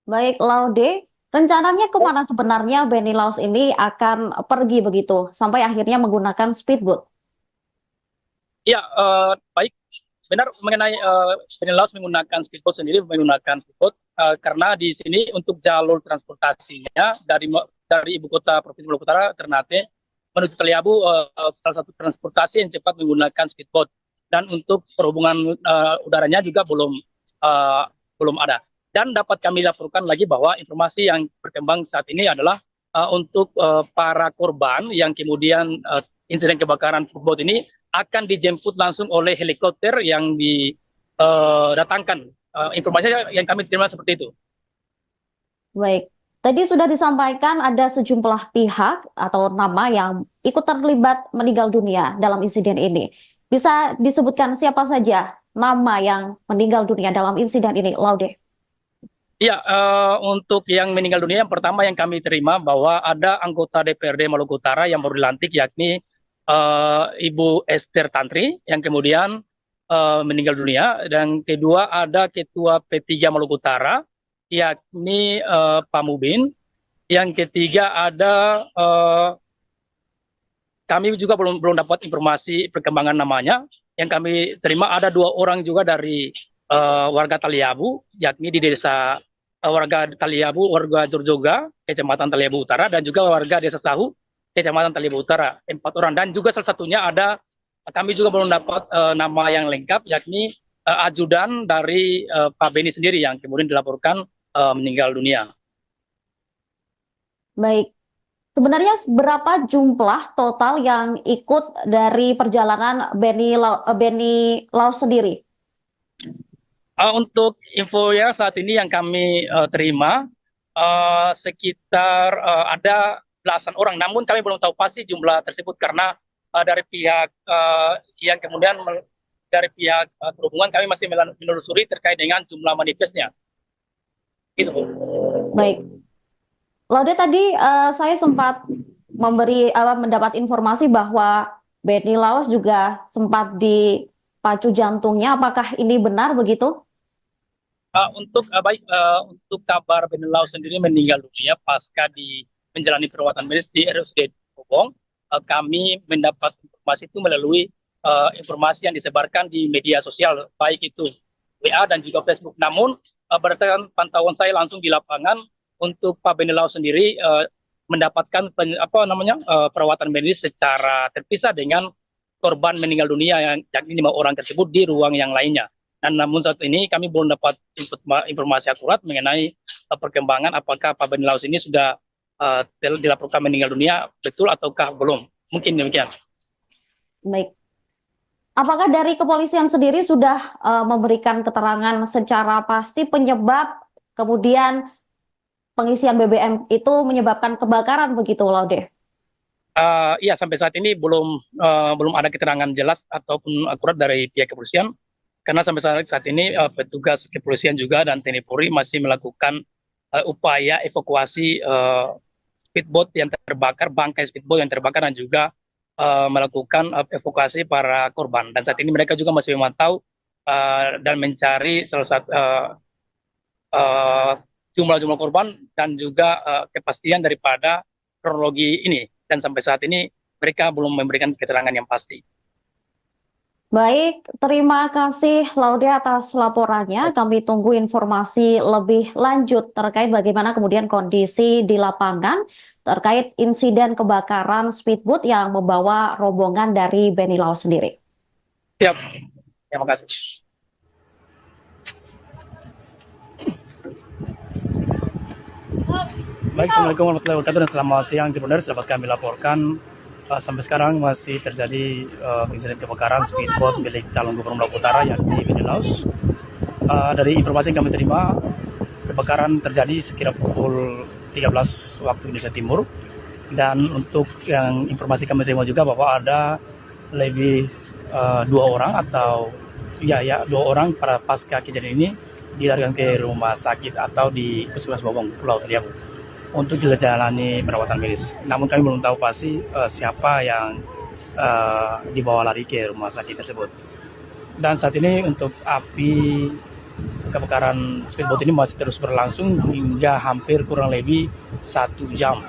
Baik, Laude. Rencananya kemana sebenarnya Beni Laos ini akan pergi begitu sampai akhirnya menggunakan speedboat? Ya, baik. Benar mengenai Beni Laos menggunakan speedboat sendiri, menggunakan speedboat karena di sini untuk jalur transportasinya dari ibu kota Provinsi Maluku Utara Ternate menuju Taliabu, salah satu transportasi yang cepat menggunakan speedboat. Dan untuk perhubungan udaranya juga belum ada. Dan dapat kami laporkan lagi bahwa informasi yang berkembang saat ini adalah untuk para korban yang kemudian insiden kebakaran speedboat ini akan dijemput langsung oleh helikopter yang didatangkan. Informasinya yang kami terima seperti itu. Baik, tadi sudah disampaikan ada sejumlah pihak atau nama yang ikut terlibat meninggal dunia dalam insiden ini. Bisa disebutkan siapa saja nama yang meninggal dunia dalam insiden ini, Laude? Ya, untuk yang meninggal dunia yang pertama yang kami terima bahwa ada anggota DPRD Maluku Utara yang baru dilantik yakni Ibu Esther Tantri yang kemudian meninggal dunia, dan kedua ada Ketua P3 Maluku Utara yakni Pak Mubin, yang ketiga ada kami juga belum dapat informasi perkembangan namanya. Yang kami terima ada 2 orang juga dari warga Taliabu, yakni di desa warga Taliabu, warga Jorjoga, Kecamatan Taliabu Utara, dan juga warga Desa Sahu, Kecamatan Taliabu Utara, 4 orang. Dan juga salah satunya ada, kami juga belum dapat nama yang lengkap, yakni ajudan dari Pak Beni sendiri yang kemudian dilaporkan meninggal dunia. Baik, sebenarnya berapa jumlah total yang ikut dari perjalanan Beni Laos sendiri? Untuk info ya saat ini yang kami terima sekitar ada belasan orang, namun kami belum tahu pasti jumlah tersebut karena dari pihak yang kemudian dari pihak perhubungan kami masih menelusuri terkait dengan jumlah manifestnya. Gitu. Baik, Laude, tadi saya sempat mendapat informasi bahwa Beni Laos juga sempat dipacu jantungnya. Apakah ini benar begitu? Untuk kabar Beni Laos sendiri meninggal dunia pasca menjalani perawatan medis di RSUD Bobong, kami mendapat informasi itu melalui informasi yang disebarkan di media sosial, baik itu WA dan juga Facebook. Namun berdasarkan pantauan saya langsung di lapangan, untuk Pak Beni Laos sendiri mendapatkan perawatan medis secara terpisah dengan korban meninggal dunia yang yakni 5 orang tersebut di ruang yang lainnya. Dan namun saat ini kami belum dapat informasi akurat mengenai perkembangan apakah Pak Beni Laos ini sudah dilaporkan meninggal dunia betul ataukah belum. Mungkin demikian. Baik. Apakah dari kepolisian sendiri sudah memberikan keterangan secara pasti penyebab kemudian pengisian BBM itu menyebabkan kebakaran begitu, Laude? Iya, sampai saat ini belum ada keterangan jelas ataupun akurat dari pihak kepolisian. Karena sampai saat ini petugas kepolisian juga dan TNI Polri masih melakukan upaya evakuasi speedboat yang terbakar, bangkai speedboat yang terbakar, dan juga melakukan evakuasi para korban. Dan saat ini mereka juga masih memantau dan mencari salah satu jumlah korban dan juga kepastian daripada kronologi ini. Dan sampai saat ini mereka belum memberikan keterangan yang pasti. Baik, terima kasih Laude atas laporannya. Kami tunggu informasi lebih lanjut terkait bagaimana kemudian kondisi di lapangan terkait insiden kebakaran speedboat yang membawa rombongan dari Beni Laos sendiri. Siap, terima kasih. Baik, Assalamualaikum warahmatullahi wabarakatuh dan selamat siang Tribuners. Dapat kami laporkan sampai sekarang masih terjadi insiden kebakaran speedboat milik calon gubernur Maluku Utara yakni Beni Laos. Dari informasi yang kami terima, kebakaran terjadi sekira pukul 13 waktu Indonesia Timur, dan untuk yang informasi kami terima juga bahwa ada lebih 2 orang atau 2 orang para pasca kejadian ini dilarikan ke rumah sakit atau di Puskesmas Bobong, Pulau Taliabu untuk dijalani perawatan medis. Namun kami belum tahu pasti siapa yang dibawa lari ke rumah sakit tersebut. Dan saat ini untuk api kebakaran speedboat ini masih terus berlangsung hingga hampir kurang lebih 1 jam.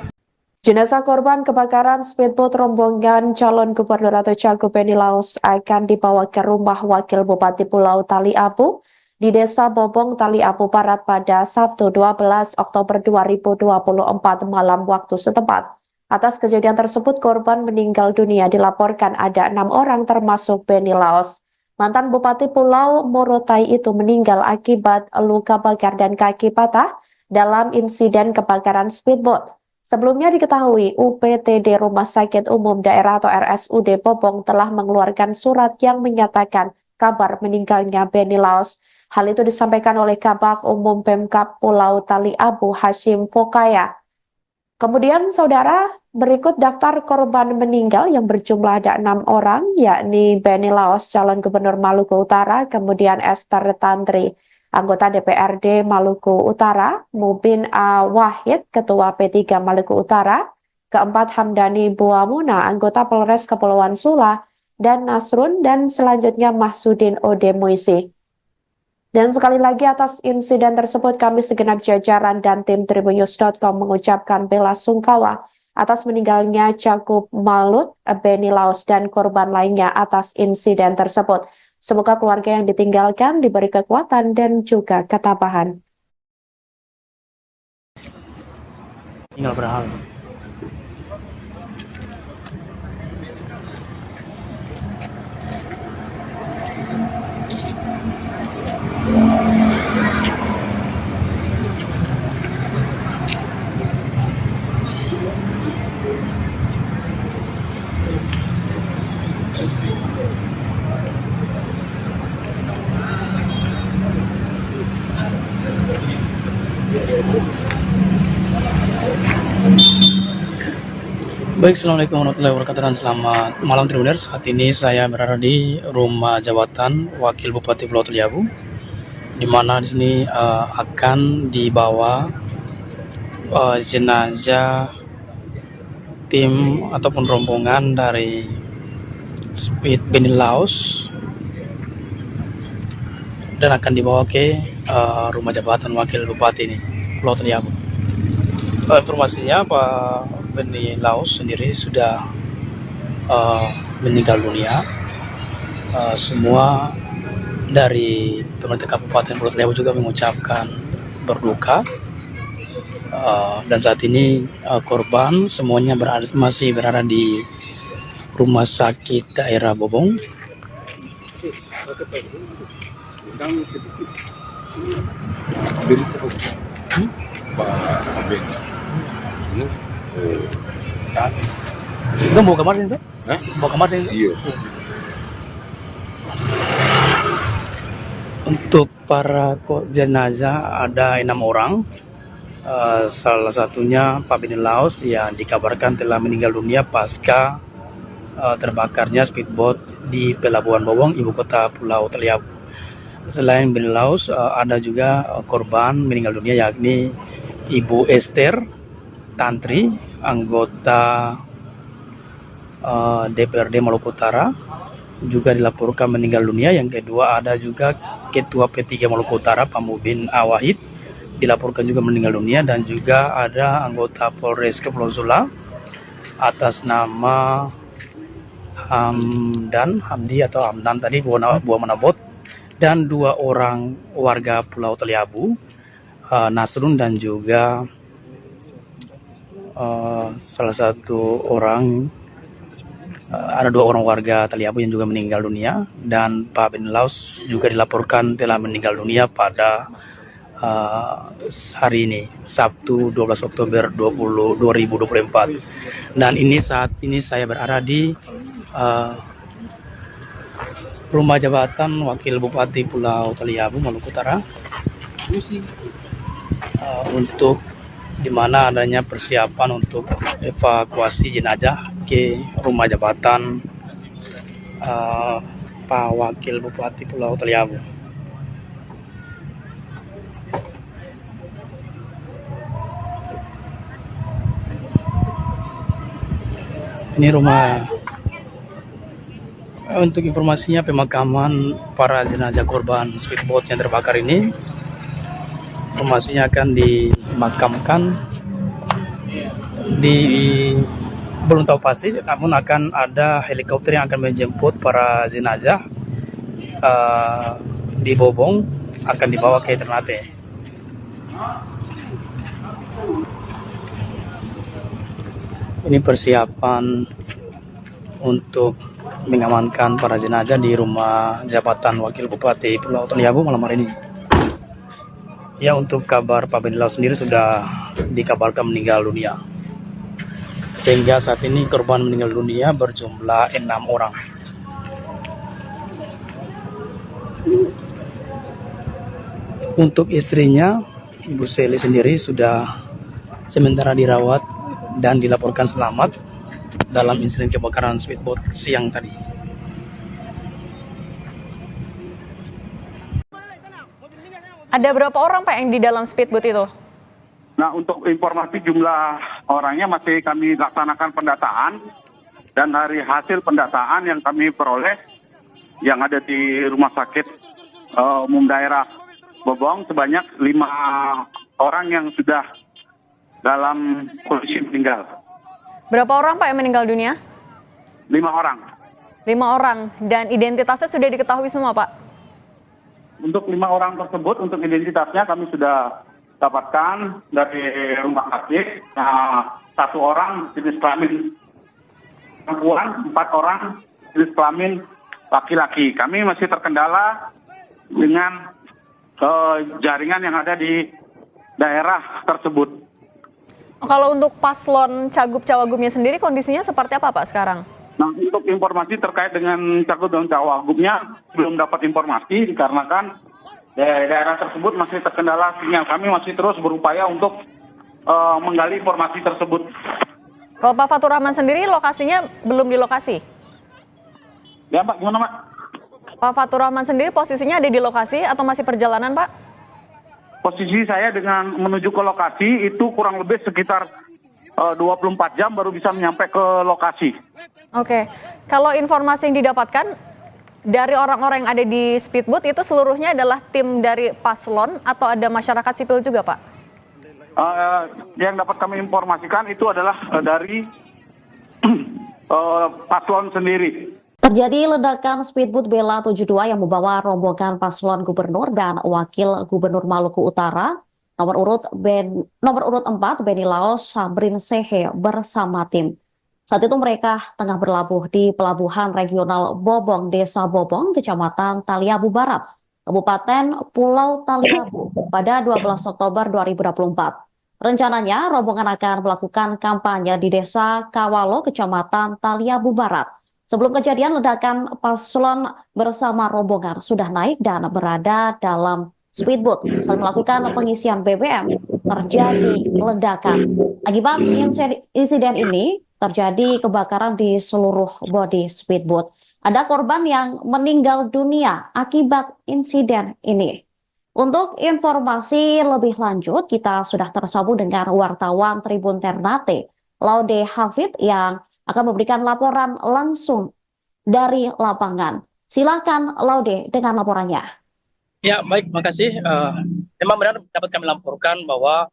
Jenazah korban kebakaran speedboat rombongan calon gubernur atau cagup Beni Laos akan dibawa ke rumah Wakil Bupati Pulau Taliabu di Desa Bobong, Taliabu Barat pada Sabtu 12 Oktober 2024 malam waktu setempat. Atas kejadian tersebut, korban meninggal dunia dilaporkan ada 6 orang termasuk Beni Laos. Mantan Bupati Pulau Morotai itu meninggal akibat luka bakar dan kaki patah dalam insiden kebakaran speedboat. Sebelumnya diketahui UPTD Rumah Sakit Umum Daerah atau RSUD Bobong telah mengeluarkan surat yang menyatakan kabar meninggalnya Beni Laos. Hal itu disampaikan oleh Kabak Umum Pemkab Pulau Taliabu Hashim Fokaya. Kemudian saudara, berikut daftar korban meninggal yang berjumlah ada 6 orang, yakni Beni Laos calon gubernur Maluku Utara, kemudian Esther Tantri anggota DPRD Maluku Utara, Mubin A. Wahid, Ketua P3 Maluku Utara, keempat Hamdani Buamuna, anggota Polres Kepulauan Sula, dan Nasrun, dan selanjutnya Mahsudin Ode Muisi. Dan sekali lagi atas insiden tersebut kami segenap jajaran dan tim Tribunnews.com mengucapkan bela sungkawa atas meninggalnya Cakup Malut, Beni Laus, dan korban lainnya atas insiden tersebut. Semoga keluarga yang ditinggalkan diberi kekuatan dan juga ketabahan. Tinggal berhal. Baik, Assalamualaikum warahmatullahi wabarakatuh dan selamat malam Tribuners. Saat ini saya berada di rumah jabatan Wakil Bupati Pulau Taliabu, di mana di sini akan dibawa jenazah tim ataupun rombongan dari Speed Beni Laus dan akan dibawa ke rumah jabatan Wakil Bupati ini Pulau Taliabu. Informasinya Pak Beni Laus sendiri sudah meninggal dunia. Semua dari pemerintah Kabupaten Pulau Taliabu juga mengucapkan berduka. Dan saat ini korban semuanya masih berada di rumah sakit daerah Bobong. Itu mau kamar itu? Mau kamar itu? Iya. Untuk para jenazah ada 6 orang. Salah satunya Pak Beni Laus yang dikabarkan telah meninggal dunia pasca terbakarnya speedboat di Pelabuhan Bobong, ibu kota Pulau Taliabu. Selain Beni Laus, ada juga korban meninggal dunia yakni Ibu Esther Tantri, anggota DPRD Maluku Utara, juga dilaporkan meninggal dunia. Yang kedua ada juga Ketua P3 Maluku Utara Pak Mubin A. Wahid, dilaporkan juga meninggal dunia, dan juga ada anggota Polres Kepulauan Sula atas nama Hamdi atau Hamdan tadi buah Manabot, dan 2 orang warga Pulau Taliabu, Nasrun dan juga salah satu orang, ada 2 orang warga Taliabu yang juga meninggal dunia, dan Pak Beni Laus juga dilaporkan telah meninggal dunia pada hari ini, Sabtu 12 Oktober 2024. Dan ini saat ini saya berada di rumah jabatan Wakil Bupati Pulau Taliabu Maluku Utara, untuk di mana adanya persiapan untuk evakuasi jenazah ke rumah jabatan Pak Wakil Bupati Pulau Taliabu. Ini rumah. Untuk informasinya, pemakaman para jenazah korban speedboat yang terbakar ini, informasinya akan dimakamkan di, belum tahu pasti, namun akan ada helikopter yang akan menjemput para jenazah di Bobong, akan dibawa ke Ternate. Ini persiapan untuk mengamankan para jenazah di rumah jabatan Wakil Bupati Pulau Taliabu malam hari ini. Ya, untuk kabar Pak Beni Laus sendiri sudah dikabarkan meninggal dunia. Sehingga saat ini korban meninggal dunia berjumlah 6 orang. Untuk istrinya, Ibu Seli sendiri sudah sementara dirawat dan dilaporkan selamat dalam insiden kebakaran speedboat siang tadi. Ada berapa orang Pak yang di dalam speedboat itu? Nah, untuk informasi jumlah orangnya masih kami laksanakan pendataan, dan dari hasil pendataan yang kami peroleh yang ada di Rumah Sakit Umum Daerah Bobong sebanyak 5 orang yang sudah dalam kondisi meninggal. Berapa orang Pak yang meninggal dunia? 5 orang. 5 orang, dan identitasnya sudah diketahui semua Pak? Untuk 5 orang tersebut, untuk identitasnya kami sudah dapatkan dari rumah sakit. Nah, 1 orang jenis kelamin perempuan, 4 orang jenis kelamin laki-laki. Kami masih terkendala dengan jaringan yang ada di daerah tersebut. Kalau untuk paslon Cagup Cawagupnya sendiri kondisinya seperti apa Pak sekarang? Nah, untuk informasi terkait dengan Cagup dan Cawagupnya belum dapat informasi dikarenakan daerah tersebut masih terkendala sinyal. Kami masih terus berupaya untuk menggali informasi tersebut. Kalau Pak Fatur Rahman sendiri lokasinya belum di lokasi? Ya Pak, gimana Pak? Pak Fatur Rahman sendiri posisinya ada di lokasi atau masih perjalanan Pak? Posisi saya dengan menuju ke lokasi itu kurang lebih sekitar 24 jam baru bisa nyampe ke lokasi. Oke, kalau informasi yang didapatkan dari orang-orang yang ada di speedboat itu seluruhnya adalah tim dari paslon atau ada masyarakat sipil juga Pak? Yang dapat kami informasikan itu adalah dari paslon sendiri. Terjadi ledakan speedboat Bela 72 yang membawa rombongan paslon gubernur dan wakil gubernur Maluku Utara nomor urut 4 Beni Laos Sabrin Sehe bersama tim. Saat itu mereka tengah berlabuh di pelabuhan regional Bobong, Desa Bobong, Kecamatan Taliabu Barat, Kabupaten Pulau Taliabu pada 12 Oktober 2024. Rencananya rombongan akan melakukan kampanye di Desa Kawalo, Kecamatan Taliabu Barat. Sebelum kejadian, ledakan paslon bersama rombongan sudah naik dan berada dalam speedboat. Saat melakukan pengisian BBM, terjadi ledakan. Akibat insiden ini, terjadi kebakaran di seluruh bodi speedboat. Ada korban yang meninggal dunia akibat insiden ini. Untuk informasi lebih lanjut, kita sudah tersambung dengan wartawan Tribun Ternate, Laude Hafid, yang akan memberikan laporan langsung dari lapangan. Silakan Laude dengan laporannya. Ya, baik, makasih. Memang benar dapat kami laporkan bahwa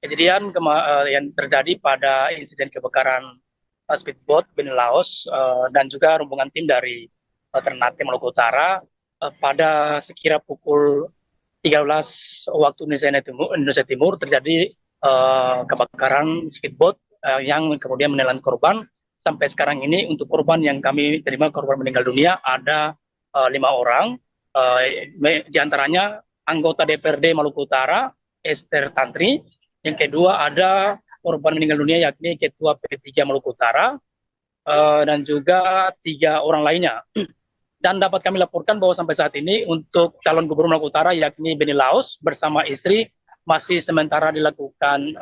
kejadian yang terjadi pada insiden kebakaran speedboat Beni Laos dan juga rombongan tim dari Ternate Maluku Utara pada sekira pukul 13 waktu Indonesia Timur terjadi kebakaran speedboat yang kemudian menelan korban. Sampai sekarang ini untuk korban yang kami terima, korban meninggal dunia ada 5 orang, di antaranya anggota DPRD Maluku Utara, Esther Tantri. Yang kedua ada korban meninggal dunia yakni Ketua P3 Maluku Utara, dan juga 3 orang lainnya. Dan dapat kami laporkan bahwa sampai saat ini untuk calon gubernur Maluku Utara yakni Beni Laos bersama istri masih sementara dilakukan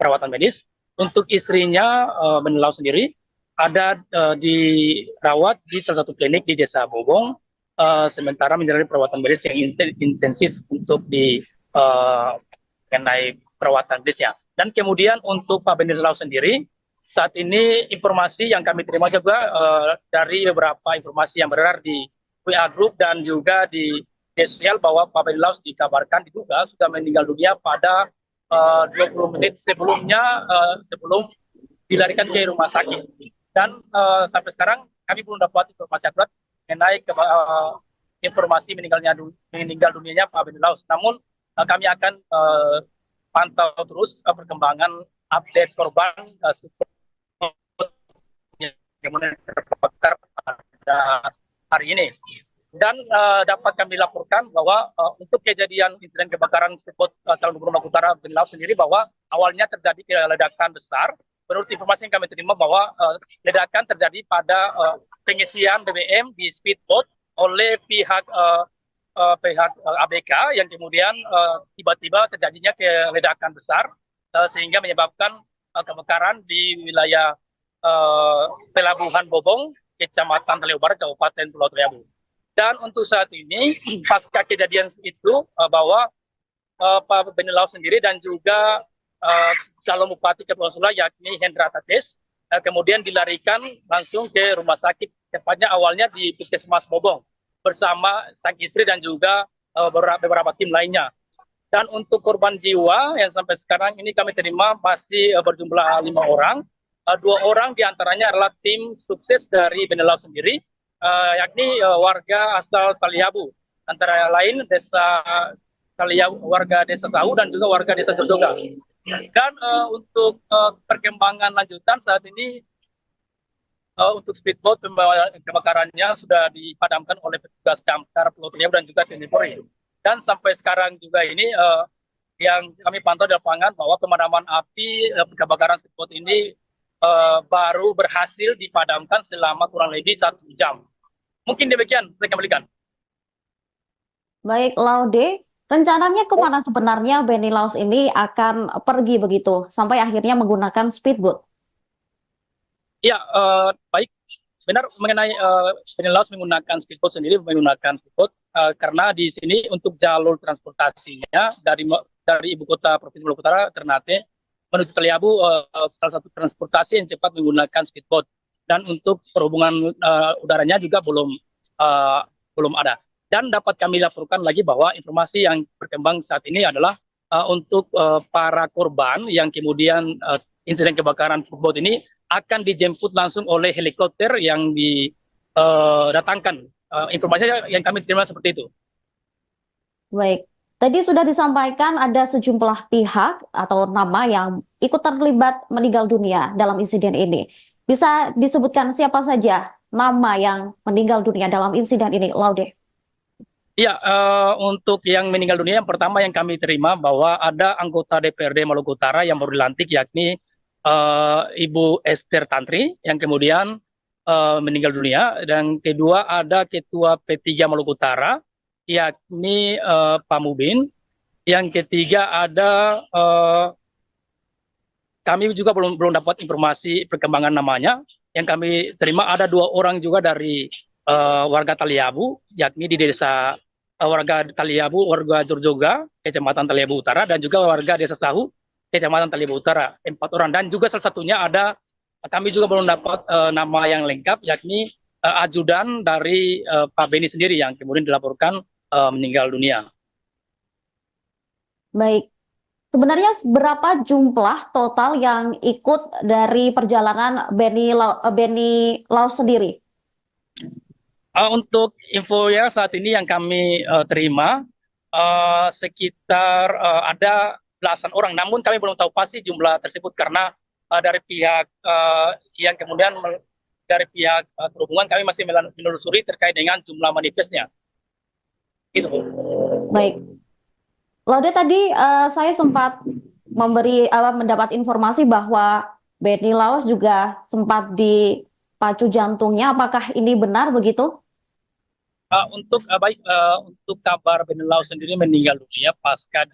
perawatan medis. Untuk istrinya Beni Laos sendiri ada dirawat di salah satu klinik di Desa Bobong, sementara menjalani perawatan medis yang intensif untuk mengenai perawatan medisnya. Dan kemudian untuk Pak Beni Laos sendiri, saat ini informasi yang kami terima juga dari beberapa informasi yang beredar di WA Group dan juga di media sosial bahwa Pak Beni Laos dikabarkan diduga sudah meninggal dunia pada 20 menit sebelumnya, sebelum dilarikan ke rumah sakit. Dan sampai sekarang kami belum dapat informasi akurat mengenai informasi meninggal dunianya Pak Beni Laos. Namun kami akan pantau terus perkembangan update korban yang terbakar pada hari ini. Dan dapat kami laporkan bahwa untuk kejadian insiden kebakaran speedboat calon gubernur Maluku Utara Beni Laos sendiri, bahwa awalnya terjadi ledakan besar. Menurut informasi yang kami terima bahwa ledakan terjadi pada pengisian BBM di speedboat oleh pihak ABK, yang kemudian tiba-tiba terjadinya ledakan besar sehingga menyebabkan kebakaran di wilayah Pelabuhan Bobong, Kecamatan Taliabu Barat, Kabupaten Pulau Taliabu. Dan untuk saat ini pasca kejadian itu bahwa Pak Beni Laos sendiri dan juga calon bupati Kepulauan Sula yakni Hendra Tates kemudian dilarikan langsung ke rumah sakit, tepatnya awalnya di Puskesmas Bobong bersama sang istri dan juga beberapa tim lainnya. Dan untuk korban jiwa yang sampai sekarang ini kami terima masih berjumlah 5 orang. 2 orang diantaranya adalah tim sukses dari Beni Laos sendiri, yakni warga asal Taliabu, antara lain desa Taliabu, warga desa Sahu dan juga warga desa Jojoga. Dan untuk perkembangan lanjutan saat ini untuk speedboat kebakarannya sudah dipadamkan oleh petugas damkar Pulau Taliabu dan juga TNI Polri. Dan sampai sekarang juga ini yang kami pantau di lapangan bahwa pemadaman api kebakaran speedboat ini baru berhasil dipadamkan selama kurang lebih 1 jam. Mungkin demikian saya kembalikan. Baik, Laude, rencananya kemana sebenarnya Beni Laos ini akan pergi begitu sampai akhirnya menggunakan speedboat? Ya, baik. Benar mengenai Beni Laos menggunakan speedboat sendiri, menggunakan speedboat karena di sini untuk jalur transportasinya dari ibu kota Provinsi Maluku Utara, Ternate, menuju Taliabu, salah satu transportasi yang cepat menggunakan speedboat. Dan untuk perhubungan udaranya juga belum ada. Dan dapat kami laporkan lagi bahwa informasi yang berkembang saat ini adalah untuk para korban yang kemudian insiden kebakaran speedboat ini akan dijemput langsung oleh helikopter yang didatangkan. Informasinya yang kami terima seperti itu. Baik, tadi sudah disampaikan ada sejumlah pihak atau nama yang ikut terlibat meninggal dunia dalam insiden ini. Bisa disebutkan siapa saja nama yang meninggal dunia dalam insiden ini, Laude? Ya, untuk yang meninggal dunia yang pertama yang kami terima bahwa ada anggota DPRD Maluku Utara yang baru dilantik yakni Ibu Esther Tantri yang kemudian meninggal dunia, dan kedua ada Ketua P3 Maluku Utara yakni Pak Mubin, yang ketiga ada kami juga belum dapat informasi perkembangan namanya. Yang kami terima ada 2 orang juga dari warga Taliabu, yakni di desa warga Taliabu, warga Jorjoga, Kecamatan Taliabu Utara, dan juga warga desa Sahu, Kecamatan Taliabu Utara, 4 orang. Dan juga salah satunya ada, kami juga belum dapat nama yang lengkap, yakni ajudan dari Pak Beni sendiri yang kemudian dilaporkan meninggal dunia. Baik, sebenarnya berapa jumlah total yang ikut dari perjalanan Beni Laos sendiri? Untuk info ya saat ini yang kami terima sekitar ada belasan orang, namun kami belum tahu pasti jumlah tersebut karena dari pihak yang kemudian dari pihak perhubungan kami masih menelusuri terkait dengan jumlah manifestnya. Gitu. Baik, Laude, tadi saya sempat mendapat informasi bahwa Beni Laos juga sempat dipacu jantungnya. Apakah ini benar begitu? Untuk kabar Beni Laos sendiri meninggal dunia pasca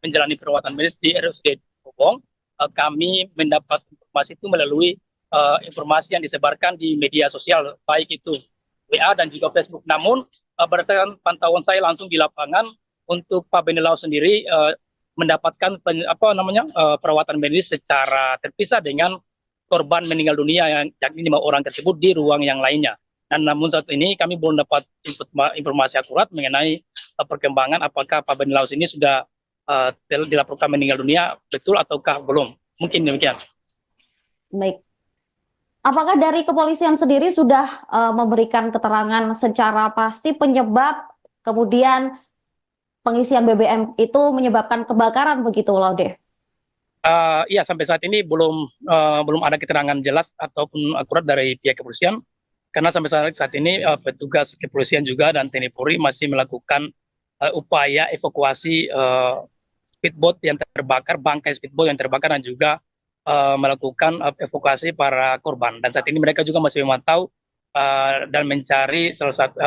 menjalani perawatan medis di RSUD Bobong, kami mendapat informasi itu melalui informasi yang disebarkan di media sosial, baik itu WA dan juga Facebook. Namun berdasarkan pantauan saya langsung di lapangan, untuk Pak Beni Laos sendiri mendapatkan perawatan medis secara terpisah dengan korban meninggal dunia yang yakni 5 orang tersebut di ruang yang lainnya. Dan namun saat ini kami belum dapat informasi akurat mengenai perkembangan apakah Pak Beni Laos ini sudah dilaporkan meninggal dunia betul ataukah belum. Mungkin demikian. Baik. Apakah dari kepolisian sendiri sudah memberikan keterangan secara pasti penyebab kemudian pengisian BBM itu menyebabkan kebakaran begitu, Laude? Iya, sampai saat ini belum ada keterangan jelas ataupun akurat dari pihak kepolisian. Karena sampai saat ini petugas kepolisian juga dan TNI Polri masih melakukan upaya evakuasi speedboat yang terbakar, bangkai speedboat yang terbakar, dan juga melakukan evakuasi para korban. Dan saat ini mereka juga masih memantau dan mencari salah satu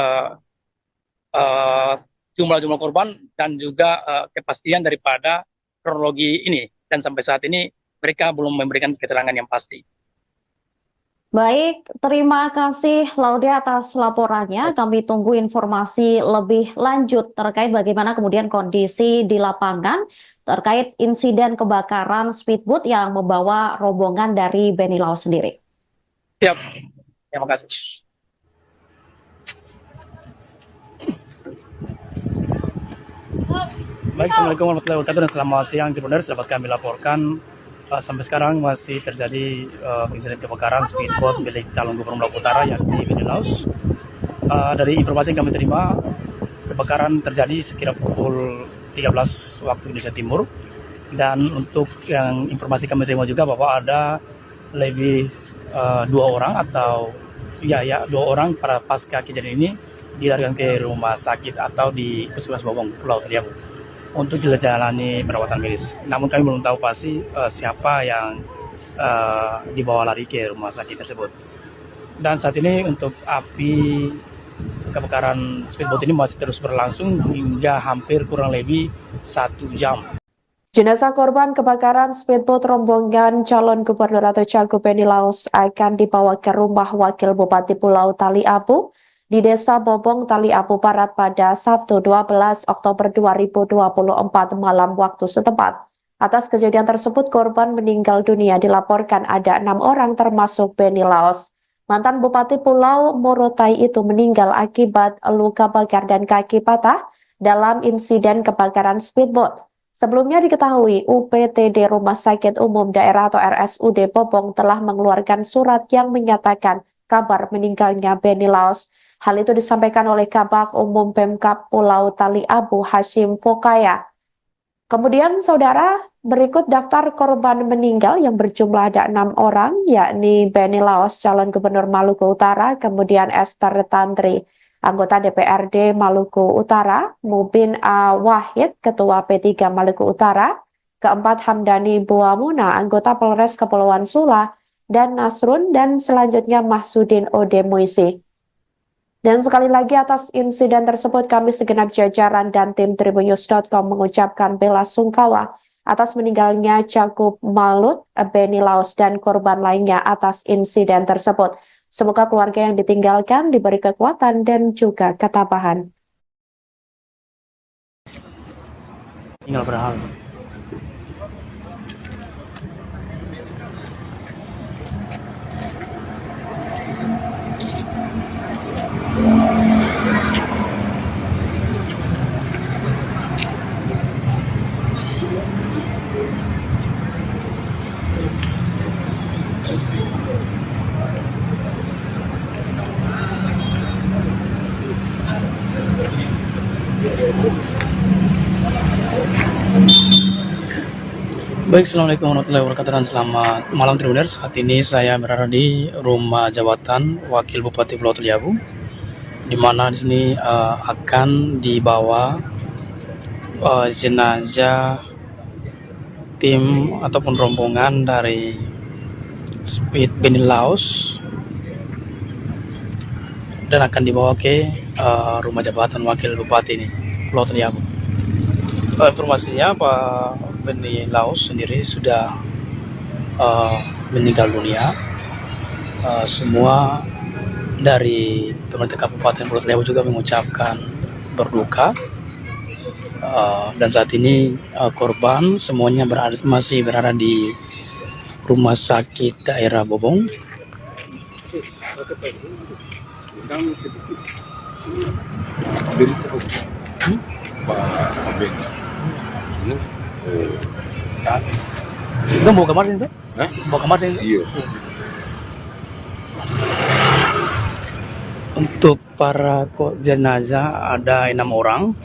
jumlah korban dan juga kepastian daripada kronologi ini. Dan sampai saat ini mereka belum memberikan keterangan yang pasti. Baik, terima kasih Laude atas laporannya. Kami tunggu informasi lebih lanjut terkait bagaimana kemudian kondisi di lapangan terkait insiden kebakaran speedboat yang membawa rombongan dari Beni Laos sendiri. Siap, terima kasih. Baik, Assalamualaikum warahmatullahi wabarakatuh dan selamat siang Tribuners. Dapat kami laporkan sampai sekarang masih terjadi insiden kebakaran speedboat milik calon gubernur Maluku Utara yakni Beni Laos. Dari informasi yang kami terima, kebakaran terjadi sekira pukul 13 waktu Indonesia Timur, dan untuk yang informasi kami terima juga bahwa ada lebih 2 orang atau dua orang para pasca kejadian ini dilarikan ke rumah sakit atau di Puskesmas Bobong, Pulau Taliabu untuk dijalani perawatan medis. Namun kami belum tahu pasti siapa yang dibawa lari ke rumah sakit tersebut. Dan saat ini untuk api kebakaran speedboat ini masih terus berlangsung hingga hampir kurang lebih 1 jam. Jenazah korban kebakaran speedboat rombongan calon gubernur atau cagup Beni Laos akan dibawa ke rumah Wakil Bupati Pulau Taliabu di Desa Bobong, Taliabu Barat pada Sabtu 12 Oktober 2024 malam waktu setempat. Atas kejadian tersebut, korban meninggal dunia dilaporkan ada 6 orang termasuk Beni Laos. Mantan Bupati Pulau Morotai itu meninggal akibat luka bakar dan kaki patah dalam insiden kebakaran speedboat. Sebelumnya diketahui UPTD Rumah Sakit Umum Daerah atau RSUD Bobong telah mengeluarkan surat yang menyatakan kabar meninggalnya Beni Laos. Hal itu disampaikan oleh Kabag Umum Pemkab Pulau Taliabu Hashim Fokaya. Kemudian saudara, berikut daftar korban meninggal yang berjumlah ada 6 orang, yakni Beni Laos, calon gubernur Maluku Utara, kemudian Esther Tantri, anggota DPRD Maluku Utara, Mubin A. Wahid, ketua P3 Maluku Utara, keempat Hamdani Buamuna, anggota Polres Kepulauan Sula, dan Nasrun, dan selanjutnya Mahsudin Ode Muisi. Dan sekali lagi atas insiden tersebut kami segenap jajaran dan tim Tribunnews.com mengucapkan bela sungkawa atas meninggalnya Cagup Malut, Beni Laos, dan korban lainnya atas insiden tersebut. Semoga keluarga yang ditinggalkan diberi kekuatan dan juga ketabahan. Tinggal berhal. Baik, Assalamualaikum warahmatullahi wabarakatuh dan selamat malam Tribuners. Saat ini saya berada di rumah jabatan Wakil Bupati Pulau Taliabu, di mana di sini akan dibawa jenazah tim ataupun rombongan dari Speed Beni Laos dan akan dibawa ke rumah jabatan Wakil Bupati ini Pulau Taliabu. Informasinya Pak Beni Laos sendiri sudah meninggal dunia. Semua dari pemerintah Kabupaten Pulau Taliabu juga mengucapkan berduka, dan saat ini korban semuanya masih berada di rumah sakit daerah Bobong. Itu bawa kamar itu? Bawa kamar itu? Iya. Untuk para jenazah ada 6 orang.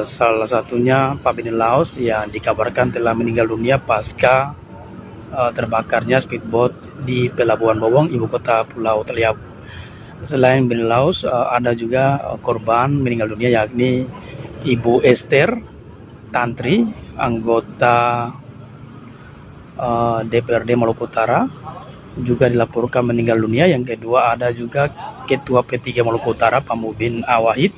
Salah satunya Pak Beni Laos yang dikabarkan telah meninggal dunia pasca terbakarnya speedboat di Pelabuhan Bobong, ibu kota Pulau Taliabu. Selain Beni Laos, ada juga korban meninggal dunia yakni Ibu Esther Tantri, anggota DPRD Maluku Utara, juga dilaporkan meninggal dunia. Yang kedua ada juga Ketua P3 Maluku Utara, Pak Mubin A. Wahid,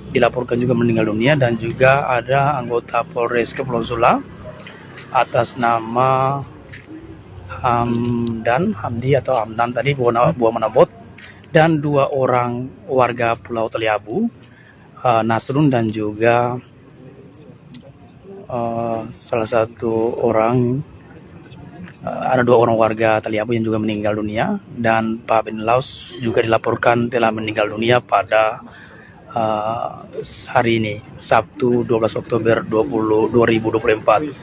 dilaporkan juga meninggal dunia, dan juga ada anggota Polres Kepulauan Sula atas nama Hamdi atau Hamdan tadi buah menabot, dan 2 orang warga Pulau Taliabu, Nasrun dan juga salah satu orang ada 2 orang warga Taliabu yang juga meninggal dunia, dan Pak Benilaus juga dilaporkan telah meninggal dunia pada hari ini, Sabtu 12 Oktober 2024.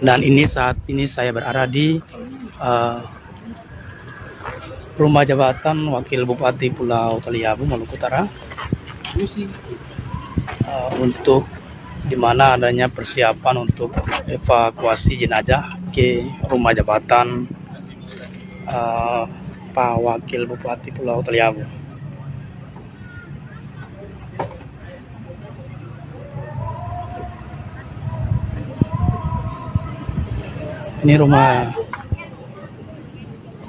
Dan saat ini saya berada di Rumah Jabatan Wakil Bupati Pulau Taliabu, Maluku Utara, untuk di mana adanya persiapan untuk evakuasi jenazah ke rumah jabatan Pak Wakil Bupati Pulau Taliabu. Ini rumah.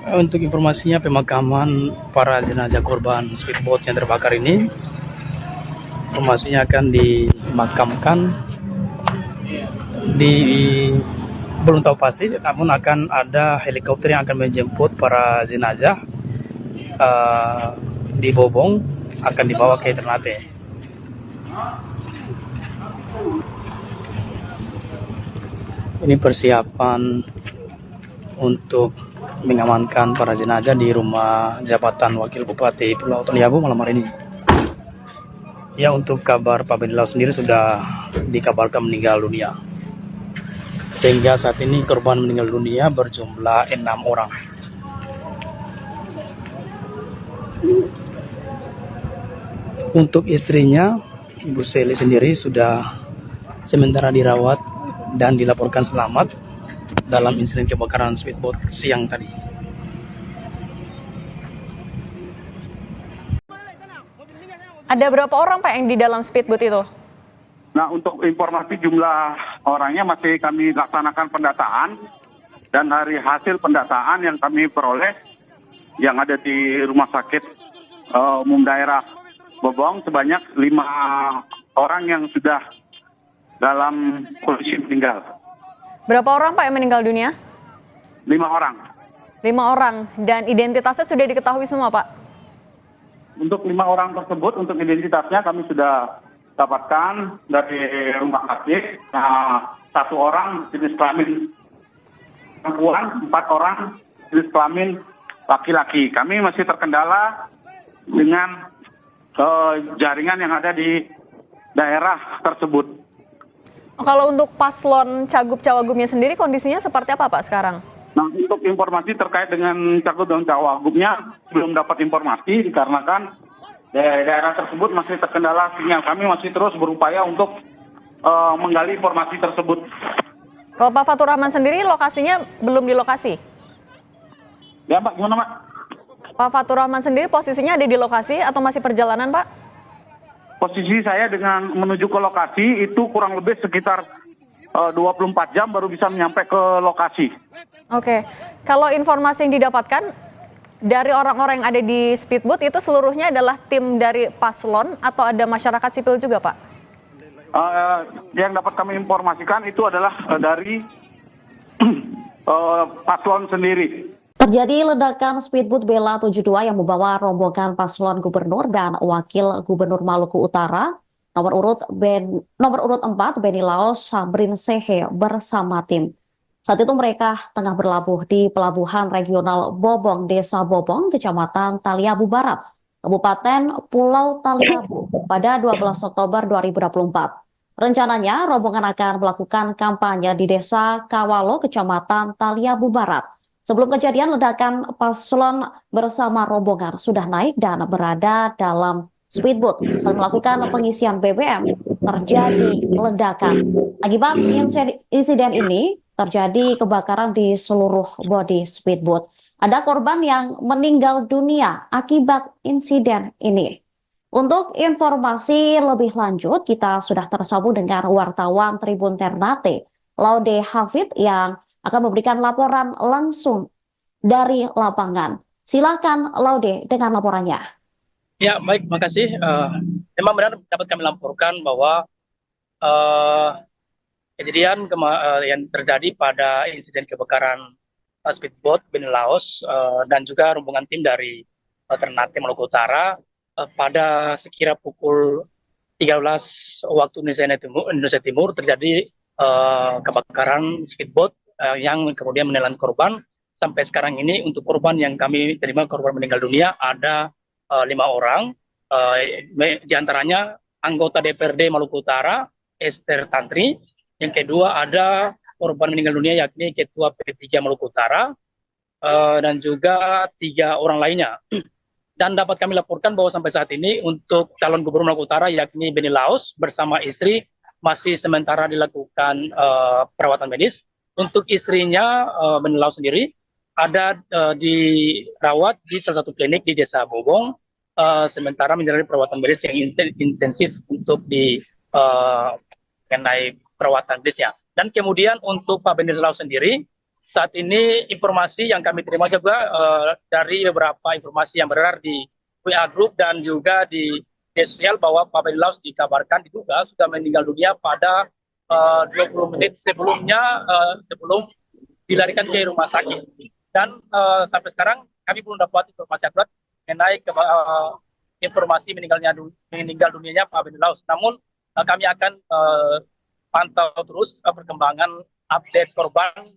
Untuk informasinya, pemakaman para jenazah korban speedboat yang terbakar ini, informasinya akan dimakamkan belum tahu pasti, namun akan ada helikopter yang akan menjemput para jenazah di Bobong, akan dibawa ke Ternate. Ini persiapan untuk mengamankan para jenazah di rumah jabatan Wakil Bupati Pulau Taliabu malam hari ini. Ya, untuk kabar Pak Benilaus sendiri sudah dikabarkan meninggal dunia. Sehingga saat ini korban meninggal dunia berjumlah 6 orang. Untuk istrinya, Ibu Seli sendiri sudah sementara dirawat dan dilaporkan selamat dalam insiden kebakaran speedboat siang tadi. Ada berapa orang Pak yang di dalam speedboat itu? Nah, untuk informasi jumlah orangnya masih kami laksanakan pendataan, dan dari hasil pendataan yang kami peroleh yang ada di Rumah Sakit Umum Daerah Bobong sebanyak 5 orang yang sudah dalam kondisi meninggal. Berapa orang Pak yang meninggal dunia? 5 orang. 5 orang, dan identitasnya sudah diketahui semua Pak? Untuk 5 orang tersebut, untuk identitasnya kami sudah dapatkan dari rumah sakit. Nah, 1 orang jenis kelamin perempuan, 4 orang jenis kelamin laki-laki. Kami masih terkendala dengan jaringan yang ada di daerah tersebut. Kalau untuk paslon Cagup-Cawagupnya sendiri kondisinya seperti apa Pak sekarang? Nah, untuk informasi terkait dengan Cagup dan Cawagupnya belum dapat informasi dikarenakan daerah tersebut masih terkendala sinyal. Kami masih terus berupaya untuk menggali informasi tersebut. Kalau Pak Fatur Rahman sendiri lokasinya belum di lokasi? Ya Pak, gimana Pak? Pak Fatur Rahman sendiri posisinya ada di lokasi atau masih perjalanan Pak? Posisi saya dengan menuju ke lokasi itu kurang lebih sekitar 24 jam baru bisa menyampai ke lokasi. Oke, kalau informasi yang didapatkan dari orang-orang yang ada di speedboat itu seluruhnya adalah tim dari paslon atau ada masyarakat sipil juga Pak? Yang dapat kami informasikan itu adalah dari paslon sendiri. Terjadi ledakan speedboat Bella 72 yang membawa rombongan paslon gubernur dan wakil gubernur Maluku Utara nomor urut 4 Benilaus Sabrin Sehe bersama tim. Saat itu mereka tengah berlabuh di pelabuhan regional Bobong, Desa Bobong, Kecamatan Taliabu Barat, Kabupaten Pulau Taliabu pada 12 Oktober 2024. Rencananya rombongan akan melakukan kampanye di Desa Kawalo, Kecamatan Taliabu Barat. Sebelum kejadian, ledakan paslon bersama rombongan sudah naik dan berada dalam speedboat saat melakukan pengisian BBM. Terjadi ledakan. Akibat insiden ini, terjadi kebakaran di seluruh bodi speedboat. Ada korban yang meninggal dunia akibat insiden ini. Untuk informasi lebih lanjut, kita sudah tersambung dengan wartawan Tribun Ternate, Laude Hafid, yang akan memberikan laporan langsung dari lapangan. Silakan Laude dengan laporannya. Ya, baik, makasih. Memang benar dapat kami laporkan bahwa kejadian yang terjadi pada insiden kebakaran speedboat Beni Laos dan juga rombongan tim dari Ternate Maluku Utara pada sekira pukul 13 waktu Indonesia Timur terjadi kebakaran speedboat yang kemudian menelan korban. Sampai sekarang ini untuk korban yang kami terima, korban meninggal dunia ada 5 orang, di antaranya anggota DPRD Maluku Utara Esther Tantri. Yang kedua ada korban meninggal dunia yakni Ketua P3 Maluku Utara dan juga 3 orang lainnya. Dan dapat kami laporkan bahwa sampai saat ini untuk calon gubernur Maluku Utara yakni Beni Laos bersama istri masih sementara dilakukan perawatan medis. Untuk istrinya Beni Laos sendiri ada dirawat di salah satu klinik di Desa Bobong, sementara menjalani perawatan medis yang intensif untuk mengenai perawatan medisnya. Dan kemudian untuk Pak Beni Laos sendiri, saat ini informasi yang kami terima juga dari beberapa informasi yang beredar di WA Group dan juga di media sosial bahwa Pak Beni Laos dikabarkan diduga sudah meninggal dunia pada 20 menit sebelumnya, sebelum dilarikan ke rumah sakit. Dan sampai sekarang kami belum dapat informasi akurat mengenai informasi meninggal dunianya Pak Beni Laos. Namun kami akan pantau terus perkembangan update korban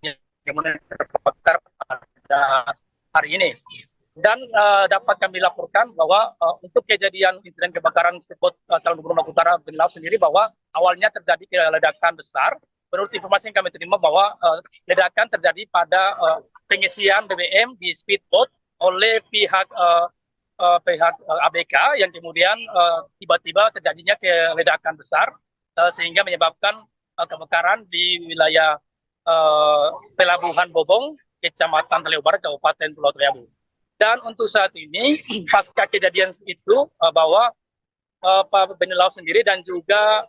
yang terbakar pada hari ini. Dan dapat kami laporkan bahwa untuk kejadian insiden kebakaran speedboat calon gubernur Maluku Utara Beni Laos sendiri bahwa awalnya terjadi ledakan besar. Menurut informasi yang kami terima bahwa ledakan terjadi pada pengisian BBM di speedboat oleh pihak ABK yang kemudian tiba-tiba terjadinya ledakan besar sehingga menyebabkan kebakaran di wilayah Pelabuhan Bobong, Kecamatan Talihabo Barat, Kabupaten Pulau Talihabo. Dan untuk saat ini, pasca kejadian itu, bahwa Pak Beni Laos sendiri dan juga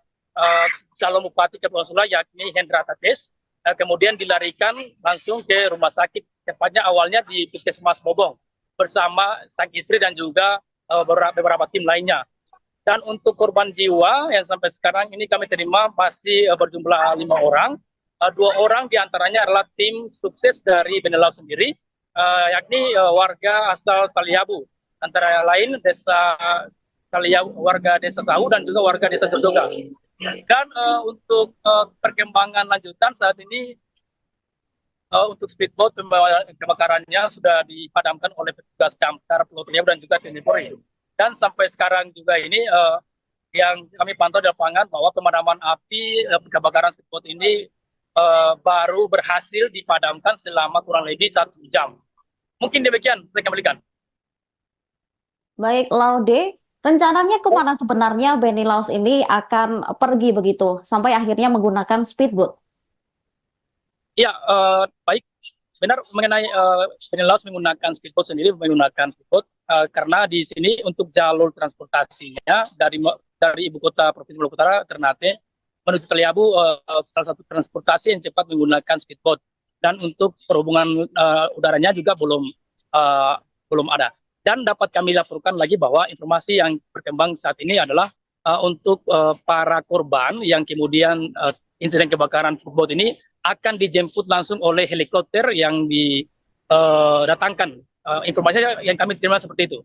calon Bupati Kepulauan Sula yakni Hendra Tates, kemudian dilarikan langsung ke rumah sakit, tepatnya awalnya di Puskesmas Bobong, bersama sang istri dan juga beberapa tim lainnya. Dan untuk korban jiwa yang sampai sekarang ini kami terima masih berjumlah 5 orang. 2 orang diantaranya adalah tim sukses dari Beni Laos sendiri, yakni warga asal Talihabo, antara lain desa Talihabo, warga desa Sahu dan juga warga desa Jodoga. Dan untuk perkembangan lanjutan saat ini untuk speedboat kebakarannya sudah dipadamkan oleh petugas damkar Pulau Talihabo dan juga TNI Polri. Dan sampai sekarang juga ini yang kami pantau di lapangan bahwa pemadaman api kebakaran speedboat ini baru berhasil dipadamkan selama kurang lebih 1 jam. Mungkin demikian, saya kembalikan. Baik, Laude, rencananya kemana sebenarnya Beni Laos ini akan pergi begitu, sampai akhirnya menggunakan speedboat? Ya, baik. Benar mengenai Beni Laos menggunakan speedboat sendiri, menggunakan speedboat karena di sini untuk jalur transportasinya dari ibu kota Provinsi Maluku Utara, Ternate, menuju Talihabo salah satu transportasi yang cepat menggunakan speedboat. Dan untuk perhubungan udaranya juga belum ada. Dan dapat kami laporkan lagi bahwa informasi yang berkembang saat ini adalah untuk para korban yang kemudian insiden kebakaran speedboat ini akan dijemput langsung oleh helikopter yang didatangkan. Informasinya yang kami terima seperti itu.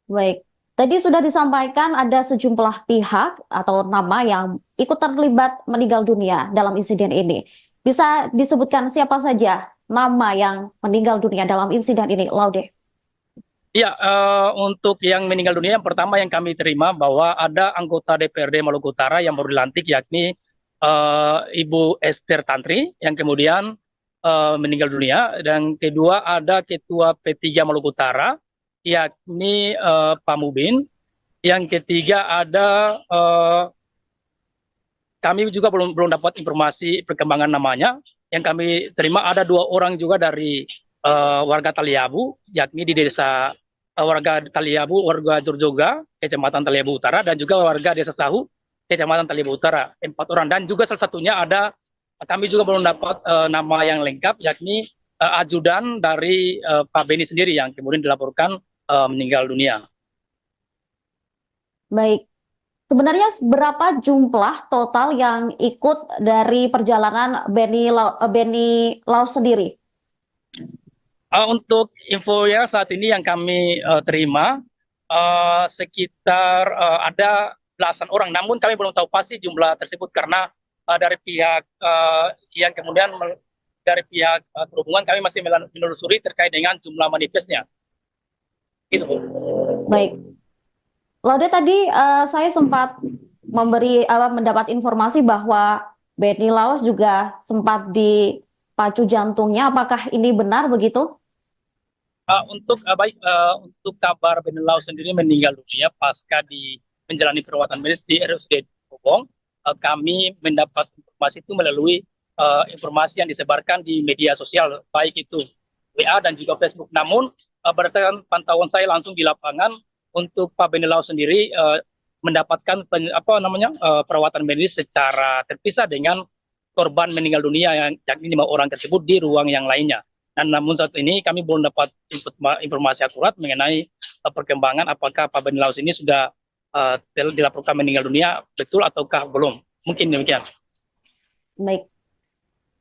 Baik, tadi sudah disampaikan ada sejumlah pihak atau nama yang ikut terlibat meninggal dunia dalam insiden ini. Bisa disebutkan siapa saja nama yang meninggal dunia dalam insiden ini, Laude? Ya, untuk yang meninggal dunia yang pertama yang kami terima bahwa ada anggota DPRD Maluku Utara yang baru dilantik yakni Ibu Esther Tantri yang kemudian meninggal dunia. Dan kedua ada Ketua P3 Maluku Utara yakni Pak Mubin. Yang ketiga ada kami juga belum dapat informasi perkembangan namanya. Yang kami terima ada 2 orang juga dari warga Talihabo, yakni di desa warga Talihabo, warga Jorjoga, Kecamatan Talihabo Utara, dan juga warga desa Sahu, Kecamatan Talihabo Utara, 4 orang. Dan juga salah satunya ada, kami juga belum dapat nama yang lengkap, yakni ajudan dari Pak Beni sendiri yang kemudian dilaporkan meninggal dunia. Baik, Sebenarnya berapa jumlah total yang ikut dari perjalanan Beni Laos sendiri? Untuk info ya saat ini yang kami terima sekitar ada belasan orang, namun kami belum tahu pasti jumlah tersebut karena dari pihak yang kemudian dari pihak perhubungan kami masih menelusuri terkait dengan jumlah manifestnya. Gitu. Baik. Laude, tadi saya sempat mendapat informasi bahwa Beni Laos juga sempat dipacu jantungnya. Apakah ini benar begitu? Untuk kabar Beni Laos sendiri meninggal dunia pasca menjalani perawatan medis di RSUD Bobong, kami mendapat informasi itu melalui informasi yang disebarkan di media sosial, baik itu WA dan juga Facebook. Namun berdasarkan pantauan saya langsung di lapangan, untuk Pak Beni Laos sendiri mendapatkan perawatan medis secara terpisah dengan korban meninggal dunia yang yakni 5 orang tersebut di ruang yang lainnya. Dan namun saat ini kami belum dapat informasi akurat mengenai perkembangan apakah Pak Beni Laos ini sudah dilaporkan meninggal dunia betul ataukah belum. Mungkin demikian. Baik.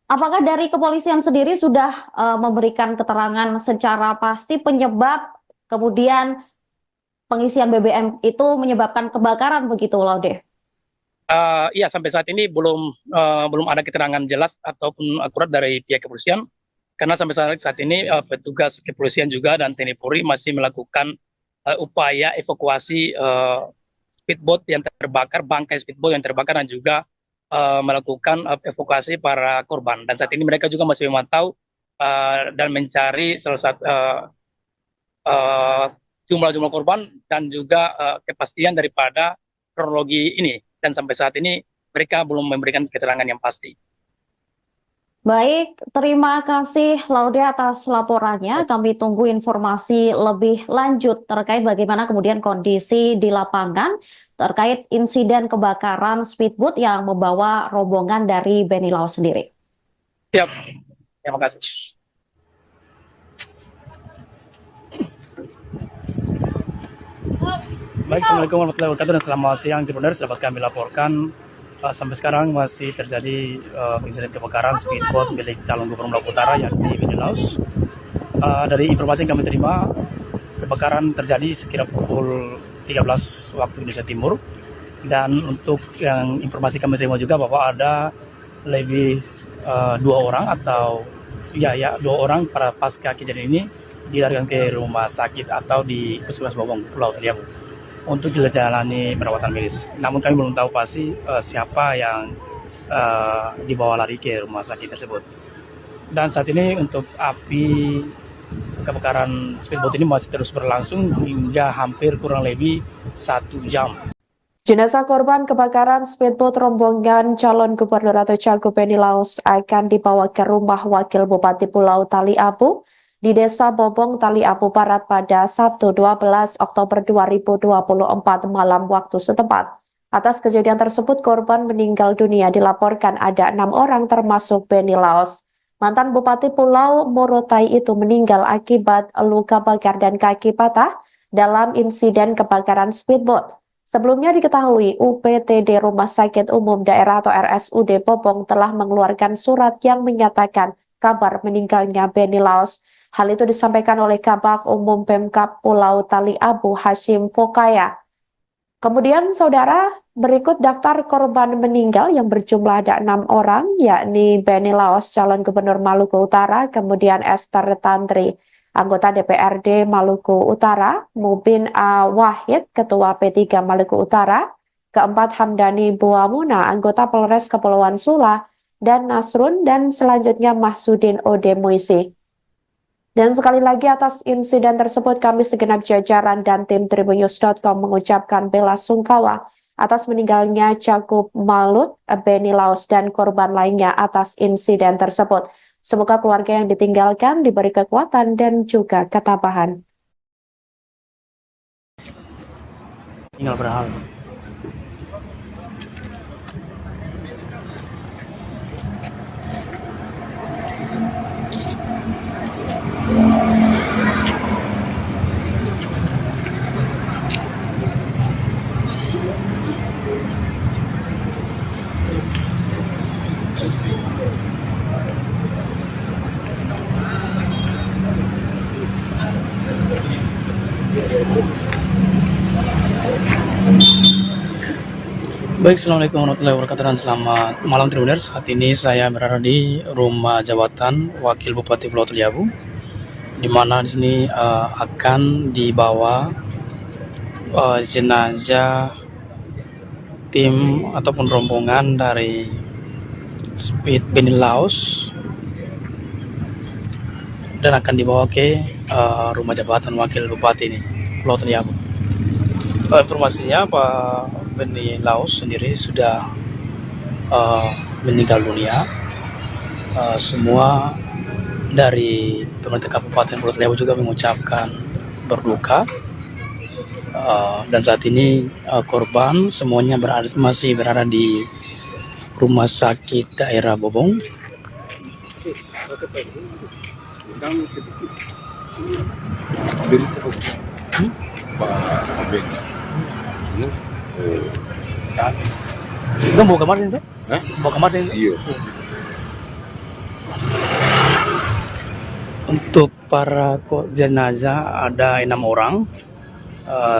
Apakah dari kepolisian sendiri sudah memberikan keterangan secara pasti penyebab kemudian pengisian BBM itu menyebabkan kebakaran begitu, Laude? Iya, sampai saat ini belum ada keterangan jelas ataupun akurat dari pihak kepolisian. Karena sampai saat ini petugas kepolisian juga dan TNI Polri masih melakukan upaya evakuasi speedboat yang terbakar, bangkai speedboat yang terbakar dan juga melakukan evakuasi para korban. Dan saat ini mereka juga masih memantau dan mencari salah satu jumlah korban dan juga kepastian daripada kronologi ini. Dan sampai saat ini mereka belum memberikan keterangan yang pasti. Baik, terima kasih Laude atas laporannya. Kami tunggu informasi lebih lanjut terkait bagaimana kemudian kondisi di lapangan terkait insiden kebakaran speedboat yang membawa rombongan dari Beni Laos sendiri. Siap, terima kasih. Baik, Assalamualaikum warahmatullahi wabarakatuh dan selamat siang Tribuners. Dapat kami laporkan sampai sekarang masih terjadi insiden kebakaran speedboat milik calon gubernur Maluku Utara yakni Beni Laos. Dari informasi yang kami terima, kebakaran terjadi sekira pukul 13 waktu Indonesia Timur. Dan untuk yang informasi kami terima juga bahwa ada lebih 2 orang atau dua orang para pasca kejadian ini dilarikan ke rumah sakit atau di Puskesmas Bobong, Pulau Taliabu untuk dijalani perawatan medis. Namun kami belum tahu pasti siapa yang dibawa lari ke rumah sakit tersebut. Dan saat ini untuk api kebakaran speedboat ini masih terus berlangsung hingga hampir kurang lebih 1 jam. Jenazah korban kebakaran speedboat rombongan calon gubernur atau cagup Beni Laos akan dibawa ke rumah Wakil Bupati Pulau Taliabu di Desa Bobong, Taliabu Barat pada Sabtu 12 Oktober 2024 malam waktu setempat. Atas kejadian tersebut, korban meninggal dunia dilaporkan ada 6 orang termasuk Beni Laos. Mantan Bupati Pulau Morotai itu meninggal akibat luka bakar dan kaki patah dalam insiden kebakaran speedboat. Sebelumnya diketahui UPTD Rumah Sakit Umum Daerah atau RSUD Bobong telah mengeluarkan surat yang menyatakan kabar meninggalnya Beni Laos. Hal itu disampaikan oleh Kabag Umum Pemkab Pulau Taliabu Hashim Fokaya. Kemudian saudara, berikut daftar korban meninggal yang berjumlah ada 6 orang, yakni Beni Laos, calon gubernur Maluku Utara, kemudian Esther Tantri, anggota DPRD Maluku Utara, Mubin A. Wahid, ketua P3 Maluku Utara, keempat Hamdani Buamuna, anggota Polres Kepulauan Sula, dan Nasrun, dan selanjutnya Mahsudin Ode Muisi. Dan sekali lagi atas insiden tersebut kami segenap jajaran dan tim Tribunnews.com mengucapkan bela sungkawa atas meninggalnya Cagup Malut, Beni Laos dan korban lainnya atas insiden tersebut. Semoga keluarga yang ditinggalkan diberi kekuatan dan juga ketabahan. Tinggal berhal. Baik, Assalamualaikum warahmatullahi wabarakatuh dan selamat malam Tribuners. Saat ini saya berada di rumah jabatan Wakil Bupati Pulau Taliabu, di mana di sini akan dibawa jenazah tim ataupun rombongan dari Speed Benny Laos dan akan dibawa ke rumah jabatan Wakil Bupati ini Pulau Taliabu. Informasinya Pak Benny Laos sendiri sudah meninggal dunia. Semua dari pemerintah Kabupaten Pulau Taliabu juga mengucapkan berduka. Dan saat ini korban semuanya masih berada di rumah sakit daerah Bobong. Itu bawa kamar itu? Bawa kamar itu? Iya. Untuk para jenazah ada 6 orang.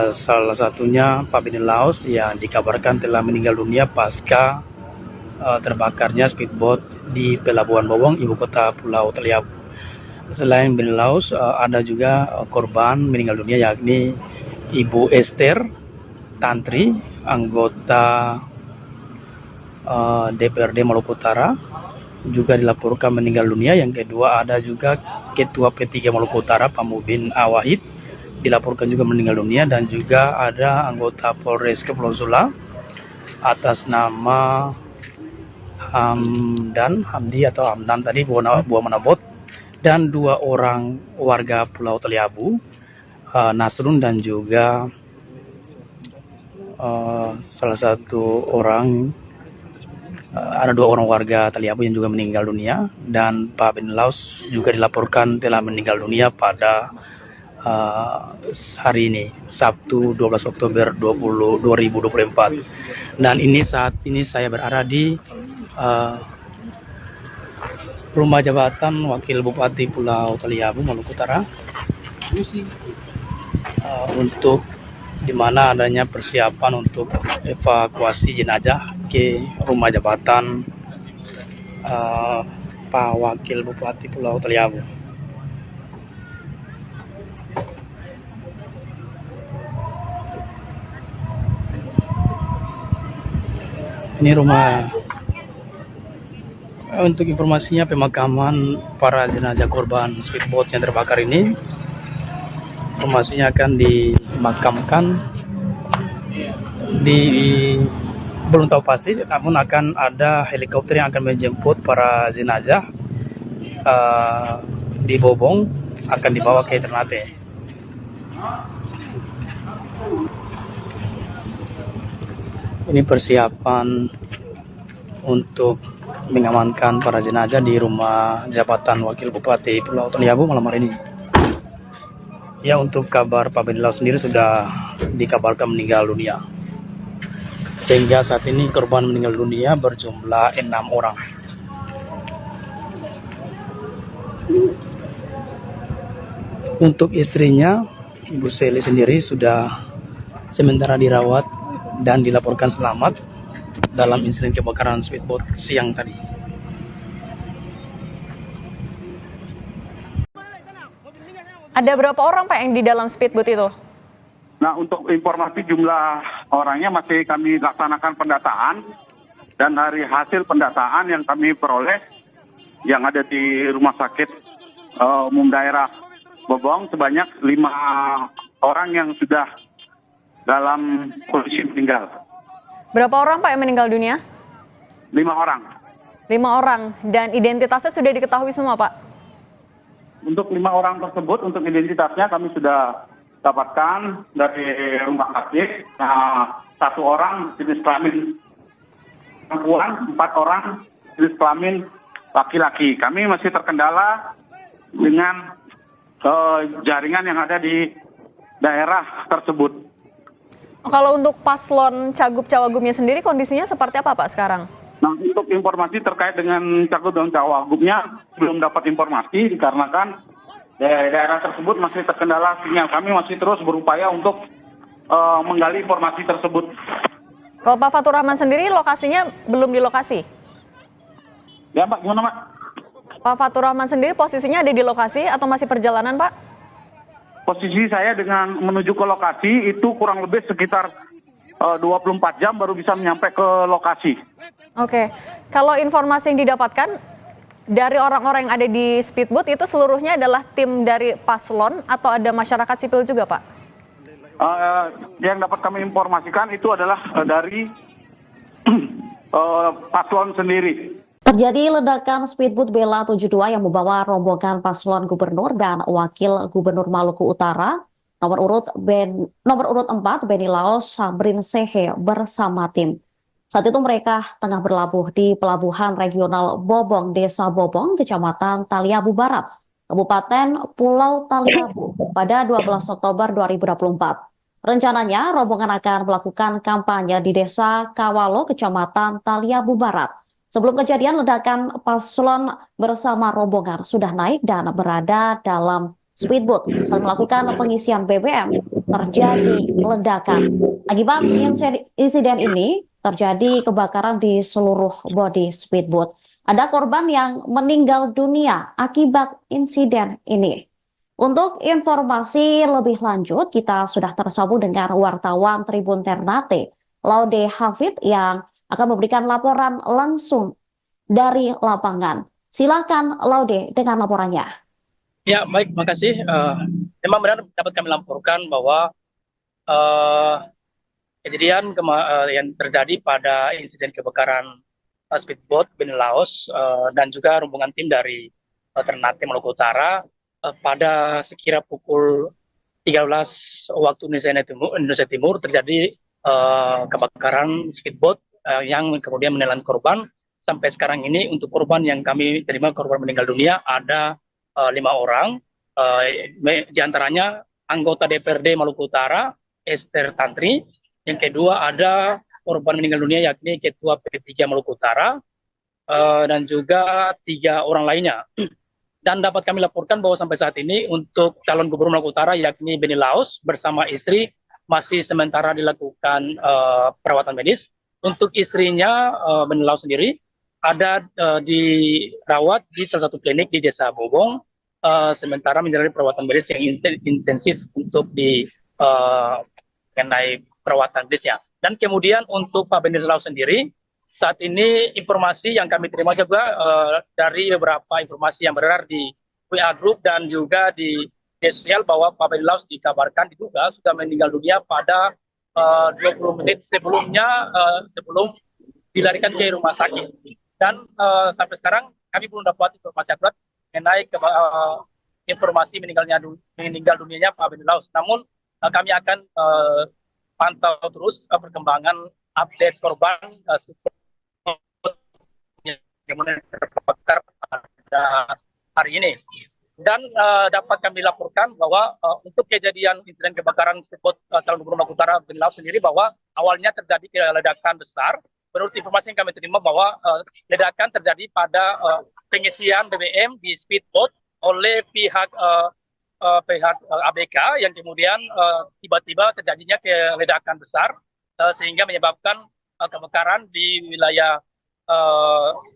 Salah satunya Pak Benny Laos yang dikabarkan telah meninggal dunia pasca terbakarnya speedboat di Pelabuhan Bobong, ibu kota Pulau Taliabu. Selain Benny Laos, ada juga korban meninggal dunia yakni Ibu Esther Tantri, anggota DPRD Maluku Utara, juga dilaporkan meninggal dunia. Yang kedua ada juga Ketua P3 Maluku Utara Pak Mubin Awahid, dilaporkan juga meninggal dunia, dan juga ada anggota Polres Kepulauan Sula atas nama Hamdi atau Hamdan tadi buah Manabot, dan 2 orang warga Pulau Taliabu, Nasrun dan juga salah satu orang, ada 2 orang warga Taliabu yang juga meninggal dunia, dan Pak Benny Laos juga dilaporkan telah meninggal dunia pada hari ini, Sabtu 12 Oktober 2024. Dan saat ini saya berada di rumah jabatan Wakil Bupati Pulau Taliabu Maluku Utara, untuk di mana adanya persiapan untuk evakuasi jenazah ke rumah jabatan Pak Wakil Bupati Pulau Taliabu. Ini rumah. Untuk informasinya, pemakaman para jenazah korban speedboat yang terbakar ini, informasinya akan dimakamkan belum tahu pasti, namun akan ada helikopter yang akan menjemput para jenazah di Bobong, akan dibawa ke Ternate. Ini persiapan untuk mengamankan para jenazah di rumah jabatan Wakil Bupati Pulau Taliabu malam hari ini. Ya, untuk kabar Pak Benny Laos sendiri sudah dikabarkan meninggal dunia. Sehingga saat ini korban meninggal dunia berjumlah 6 orang. Untuk istrinya, Ibu Seli sendiri sudah sementara dirawat dan dilaporkan selamat dalam insiden kebakaran speedboat siang tadi. Ada berapa orang Pak yang di dalam speedboat itu? Nah, untuk informasi jumlah orangnya masih kami laksanakan pendataan, dan dari hasil pendataan yang kami peroleh yang ada di Rumah Sakit Umum Daerah Bobong sebanyak 5 orang yang sudah dalam kondisi meninggal. Berapa orang Pak yang meninggal dunia? 5 orang. 5 orang, dan identitasnya sudah diketahui semua Pak? Untuk 5 orang tersebut, untuk identitasnya kami sudah dapatkan dari rumah sakit. Nah, 1 orang jenis kelamin perempuan, 4 orang jenis kelamin laki-laki. Kami masih terkendala dengan jaringan yang ada di daerah tersebut. Kalau untuk paslon Cagup-Cawagupnya sendiri kondisinya seperti apa Pak sekarang? Nah, untuk informasi terkait dengan Cagup dan Cawagupnya belum dapat informasi dikarenakan daerah tersebut masih terkendala sinyal. Kami masih terus berupaya untuk menggali informasi tersebut. Kalau Pak Fatur Rahman sendiri lokasinya belum di lokasi? Ya Mbak, gimana Mbak? Pak Fatur Rahman sendiri posisinya ada di lokasi atau masih perjalanan, Pak? Posisi saya dengan menuju ke lokasi itu kurang lebih sekitar 24 jam baru bisa nyampe ke lokasi. Oke, kalau informasi yang didapatkan dari orang-orang yang ada di speedboat itu seluruhnya adalah tim dari paslon atau ada masyarakat sipil juga, Pak? Yang dapat kami informasikan itu adalah dari paslon sendiri. Terjadi ledakan speedboat Bella 72 yang membawa rombongan paslon gubernur dan wakil gubernur Maluku Utara nomor urut 4 Beni Laos Sabrin Sehe bersama tim. Saat itu mereka tengah berlabuh di pelabuhan regional Bobong, Desa Bobong, Kecamatan Taliabu Barat, Kabupaten Pulau Taliabu pada 12 Oktober 2024. Rencananya rombongan akan melakukan kampanye di Desa Kawalo, Kecamatan Taliabu Barat. Sebelum kejadian, ledakan paslon bersama rombongan sudah naik dan berada dalam speedboat saat melakukan pengisian BBM. Terjadi ledakan. Akibat insiden ini, terjadi kebakaran di seluruh bodi speedboat. Ada korban yang meninggal dunia akibat insiden ini. Untuk informasi lebih lanjut, kita sudah tersambung dengan wartawan Tribun Ternate, Laude Hafid, yang akan memberikan laporan langsung dari lapangan. Silakan Laude dengan laporannya. Ya, baik, makasih. Memang benar dapat kami laporkan bahwa kejadian yang terjadi pada insiden kebakaran speedboat Beni Laos dan juga rombongan tim dari Ternate Maluku Utara pada sekira pukul 13 waktu Indonesia Timur terjadi kebakaran speedboat yang kemudian menelan korban. Sampai sekarang ini untuk korban yang kami terima, korban meninggal dunia ada 5 orang, di antaranya anggota DPRD Maluku Utara, Esther Tantri. Yang kedua ada korban meninggal dunia yakni Ketua P3 Maluku Utara, dan juga 3 orang lainnya. Dan dapat kami laporkan bahwa sampai saat ini untuk calon gubernur Maluku Utara yakni Beni Laos bersama istri masih sementara dilakukan perawatan medis. Untuk istrinya Beni Laos sendiri ada dirawat di salah satu klinik di Desa Bobong, sementara menjalani perawatan medis yang intensif untuk mengenai perawatan medisnya. Dan kemudian untuk Pak Beni Laos sendiri, saat ini informasi yang kami terima juga dari beberapa informasi yang beredar di WA Group dan juga di media sosial bahwa Pak Beni Laos dikabarkan diduga sudah meninggal dunia pada 20 menit sebelumnya, sebelum dilarikan ke rumah sakit. Dan sampai sekarang kami belum dapat informasi akurat mengenai informasi meninggal dunianya Pak Beni Laos. Namun kami akan pantau terus perkembangan update korban yang terbakar pada hari ini. Dan dapat kami laporkan bahwa untuk kejadian insiden kebakaran speedboat calon gubernur Maluku Utara Beni Laos sendiri bahwa awalnya terjadi ledakan besar. Menurut informasi yang kami terima bahwa ledakan terjadi pada pengisian BBM di speedboat oleh pihak ABK yang kemudian tiba-tiba terjadinya ledakan besar sehingga menyebabkan kebakaran di wilayah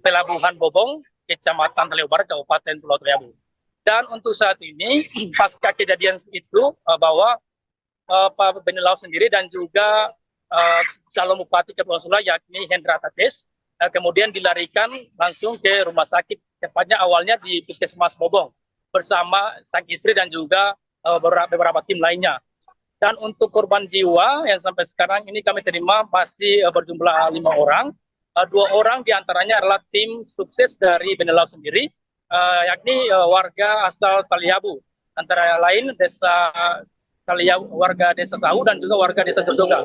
Pelabuhan Bobong, Kecamatan Taliabu Barat, Kabupaten Pulau Taliabu. Dan untuk saat ini pasca kejadian itu bahwa Pak Beni Laos sendiri dan juga calon Bupati Kepulauan Sula yakni Hendra Tates kemudian dilarikan langsung ke rumah sakit, tepatnya awalnya di Puskesmas Bobong bersama sang istri dan juga beberapa tim lainnya. Dan untuk korban jiwa yang sampai sekarang ini kami terima masih berjumlah 5 orang. 2 orang diantaranya adalah tim sukses dari Beni Laos sendiri, yakni warga asal Taliabu, antara lain desa Taliabu, warga desa Sahu dan juga warga desa Jodoga.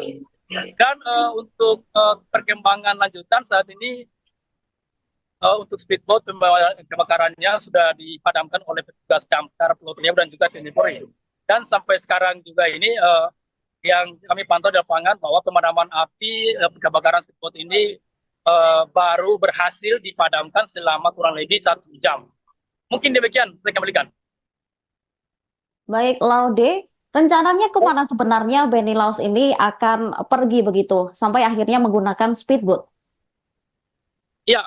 Dan untuk perkembangan lanjutan saat ini untuk speedboat kebakarannya sudah dipadamkan oleh petugas damkar Pulau Taliabu dan juga TNI Polri. Dan sampai sekarang juga ini yang kami pantau di lapangan bahwa pemadaman api kebakaran speedboat ini baru berhasil dipadamkan selama kurang lebih 1 jam. Mungkin demikian saya kembalikan. Baik, Laude. Rencananya kemana sebenarnya Benny Laos ini akan pergi begitu sampai akhirnya menggunakan speedboat? Ya,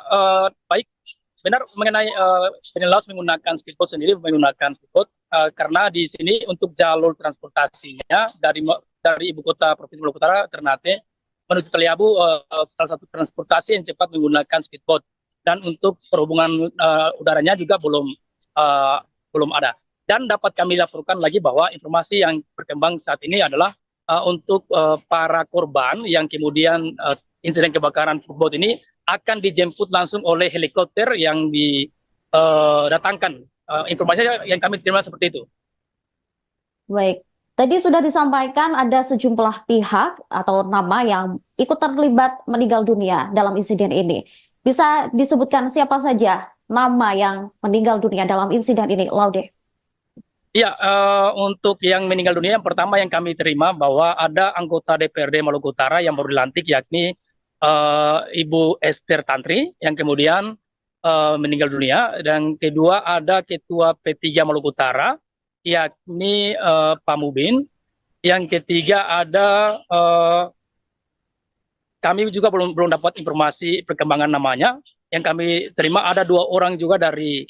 baik. Benar mengenai Benny Laos menggunakan speedboat sendiri, menggunakan speedboat karena di sini untuk jalur transportasinya dari ibu kota Provinsi Maluku Utara, Ternate, menuju Taliabu, salah satu transportasi yang cepat menggunakan speedboat. Dan untuk perhubungan udaranya juga belum ada. Dan dapat kami laporkan lagi bahwa informasi yang berkembang saat ini adalah untuk para korban yang kemudian insiden kebakaran speedboat ini akan dijemput langsung oleh helikopter yang didatangkan. Informasinya yang kami terima seperti itu. Baik, tadi sudah disampaikan ada sejumlah pihak atau nama yang ikut terlibat meninggal dunia dalam insiden ini. Bisa disebutkan siapa saja nama yang meninggal dunia dalam insiden ini, Laude? Ya, untuk yang meninggal dunia, yang pertama yang kami terima bahwa ada anggota DPRD Maluku Utara yang baru dilantik, yakni Ibu Esther Tantri, yang kemudian meninggal dunia. Dan kedua ada Ketua P3 Maluku Utara, yakni Pak Mubin. Yang ketiga ada, kami juga belum dapat informasi perkembangan namanya. Yang kami terima ada 2 orang juga dari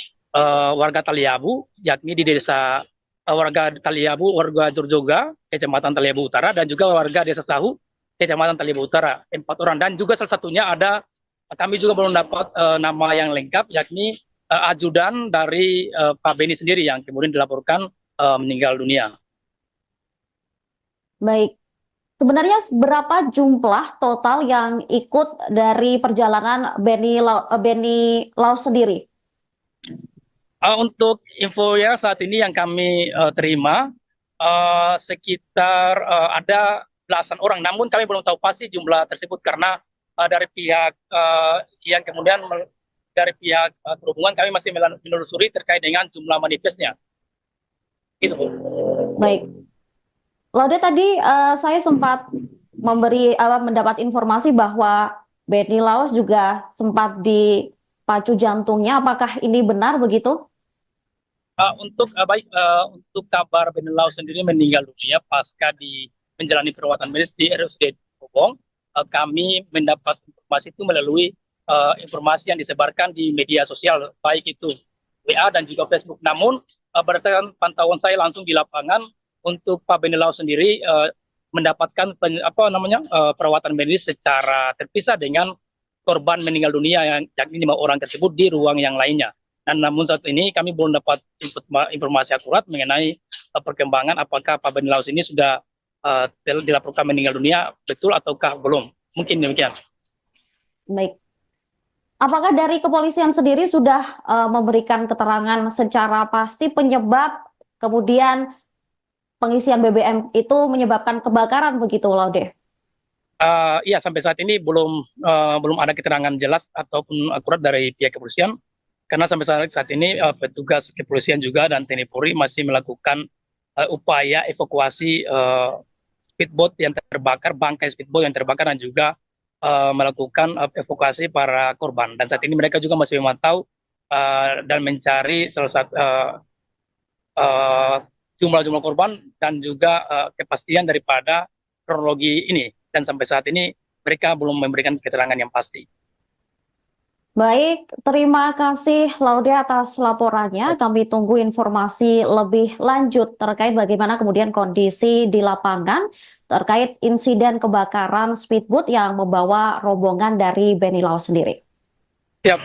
warga Taliabu, yakni di desa warga Taliabu, warga Jorjoga, Kecamatan Taliabu Utara, dan juga warga Desa Sahu, Kecamatan Taliabu Utara, 4 orang. Dan juga salah satunya ada, kami juga belum dapat nama yang lengkap, yakni ajudan dari Pak Benny sendiri yang kemudian dilaporkan meninggal dunia. Baik, sebenarnya berapa jumlah total yang ikut dari perjalanan Benny Laos sendiri? Untuk info ya saat ini yang kami terima sekitar ada belasan orang, namun kami belum tahu pasti jumlah tersebut karena dari pihak yang kemudian dari pihak perhubungan kami masih menelusuri terkait dengan jumlah manifestnya. Gitu. Baik, Laude, tadi saya sempat mendapat informasi bahwa Benny Laos juga sempat dipacu jantungnya. Apakah ini benar begitu? Untuk kabar Benny Laos sendiri meninggal dunia pasca menjalani perawatan medis di RSUD Bobong, kami mendapat informasi itu melalui informasi yang disebarkan di media sosial, baik itu WA dan juga Facebook. Namun berdasarkan pantauan saya langsung di lapangan, untuk Pak Benny Laos sendiri mendapatkan perawatan medis secara terpisah dengan korban meninggal dunia yang yakni 5 orang tersebut di ruang yang lainnya. Dan namun saat ini kami belum dapat informasi akurat mengenai perkembangan apakah Pak Benny Laos ini sudah dilaporkan meninggal dunia betul ataukah belum. Mungkin demikian. Baik. Apakah dari kepolisian sendiri sudah memberikan keterangan secara pasti penyebab kemudian pengisian BBM itu menyebabkan kebakaran begitu, Laude? Iya, sampai saat ini belum ada keterangan jelas ataupun akurat dari pihak kepolisian. Karena sampai saat ini petugas kepolisian juga dan TNI Polri masih melakukan upaya evakuasi speedboat yang terbakar, bangkai speedboat yang terbakar, dan juga melakukan evakuasi para korban. Dan saat ini mereka juga masih memantau dan mencari jumlah korban dan juga kepastian daripada kronologi ini. Dan sampai saat ini mereka belum memberikan keterangan yang pasti. Baik, terima kasih Laude atas laporannya. Kami tunggu informasi lebih lanjut terkait bagaimana kemudian kondisi di lapangan terkait insiden kebakaran speedboat yang membawa rombongan dari Benny Laos sendiri. Siap,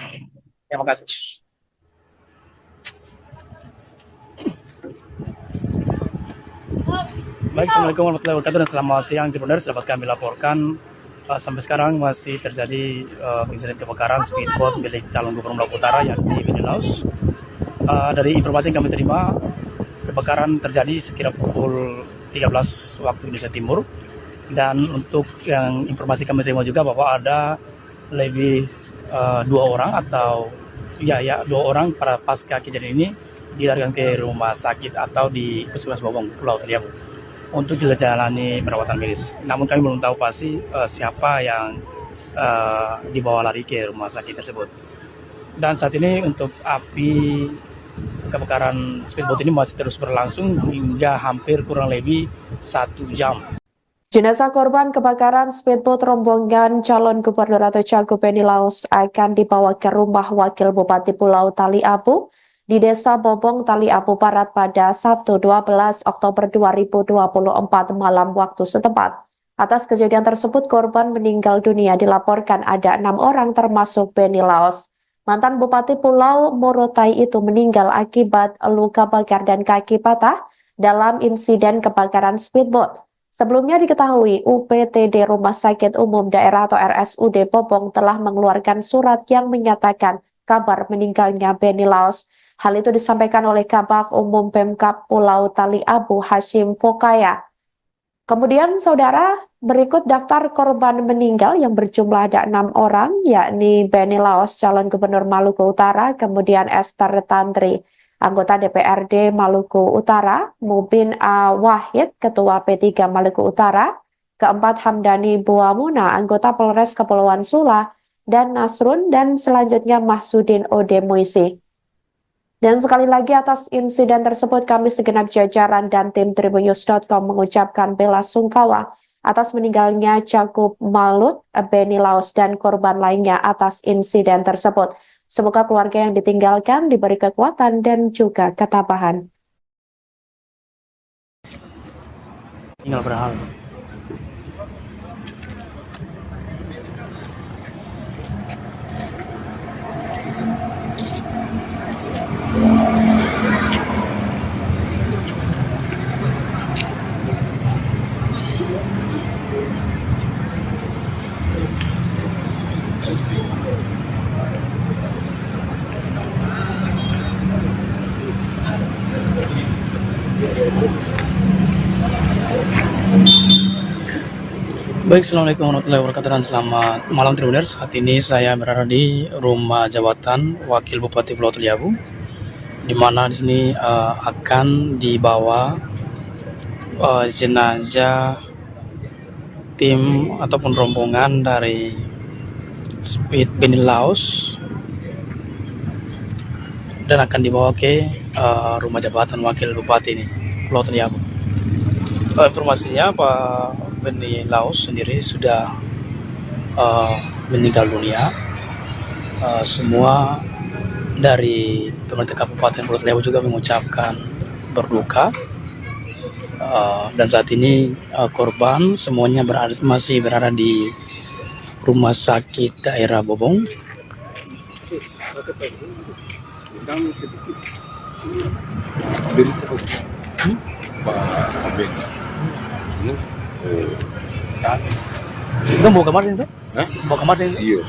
terima kasih. Baik, Assalamualaikum warahmatullahi wabarakatuh dan selamat siang Tribuners. Dapat kami laporkan sampai sekarang masih terjadi insiden kebakaran speedboat milik calon gubernur Maluku Utara yakni Benny Laos. Dari informasi yang kami terima, kebakaran terjadi sekira pukul 13 waktu Indonesia Timur. Dan untuk yang informasi kami terima juga bahwa ada lebih 2 orang atau 2 orang para pasca kejadian ini dilarikan ke rumah sakit atau di Puskesmas Bobong, Pulau Taliabu untuk dijalani perawatan medis. Namun kami belum tahu pasti siapa yang dibawa lari ke rumah sakit tersebut. Dan saat ini untuk api kebakaran speedboat ini masih terus berlangsung hingga hampir kurang lebih 1 jam. Jenazah korban kebakaran speedboat rombongan calon gubernur atau Cagup Beni Laos akan dibawa ke rumah Wakil Bupati Pulau Tali Abu di Desa Bobong, Tali Abu Barat pada Sabtu 12 Oktober 2024 malam waktu setempat. Atas kejadian tersebut, korban meninggal dunia dilaporkan ada 6 orang termasuk Beni Laos. Mantan Bupati Pulau Morotai itu meninggal akibat luka bakar dan kaki patah dalam insiden kebakaran speedboat. Sebelumnya diketahui UPTD Rumah Sakit Umum Daerah atau RSUD Bobong telah mengeluarkan surat yang menyatakan kabar meninggalnya Beni Laos. Hal itu disampaikan oleh Kabak Umum Pemkab Pulau Tali Abu Hashim Fokaya. Kemudian saudara, berikut daftar korban meninggal yang berjumlah ada 6 orang, yakni Beni Laos, calon gubernur Maluku Utara, kemudian Esther Tantri, anggota DPRD Maluku Utara, Mubin A. Wahid, Ketua P3 Maluku Utara, keempat Hamdani Buamuna, anggota Polres Kepulauan Sula, dan Nasrun, dan selanjutnya Mahsudin Ode Muisi. Dan sekali lagi atas insiden tersebut kami segenap jajaran dan tim Tribunnews.com mengucapkan bela sungkawa atas meninggalnya Cagup Malut, Beni Laos, dan korban lainnya atas insiden tersebut. Semoga keluarga yang ditinggalkan diberi kekuatan dan juga ketabahan. Tinggal berhal. Baik, Assalamualaikum warahmatullahi wabarakatuh dan selamat malam Tribuners. Saat ini saya berada di rumah jabatan Wakil Bupati Pulau Tali Abu, di mana di sini akan dibawa jenazah tim ataupun rombongan dari Speed Beni Laos dan akan dibawa ke rumah jabatan Wakil Bupati ini Pulau Tali Abu. Informasinya Pak Beni Laos sendiri sudah meninggal dunia. Semua dari pemerintah Kabupaten Pulau Tali Abu juga mengucapkan berduka. Dan saat ini korban semuanya masih berada di rumah sakit daerah Bobong. Itu bawa kamar itu? Bawa kamar itu? Iya.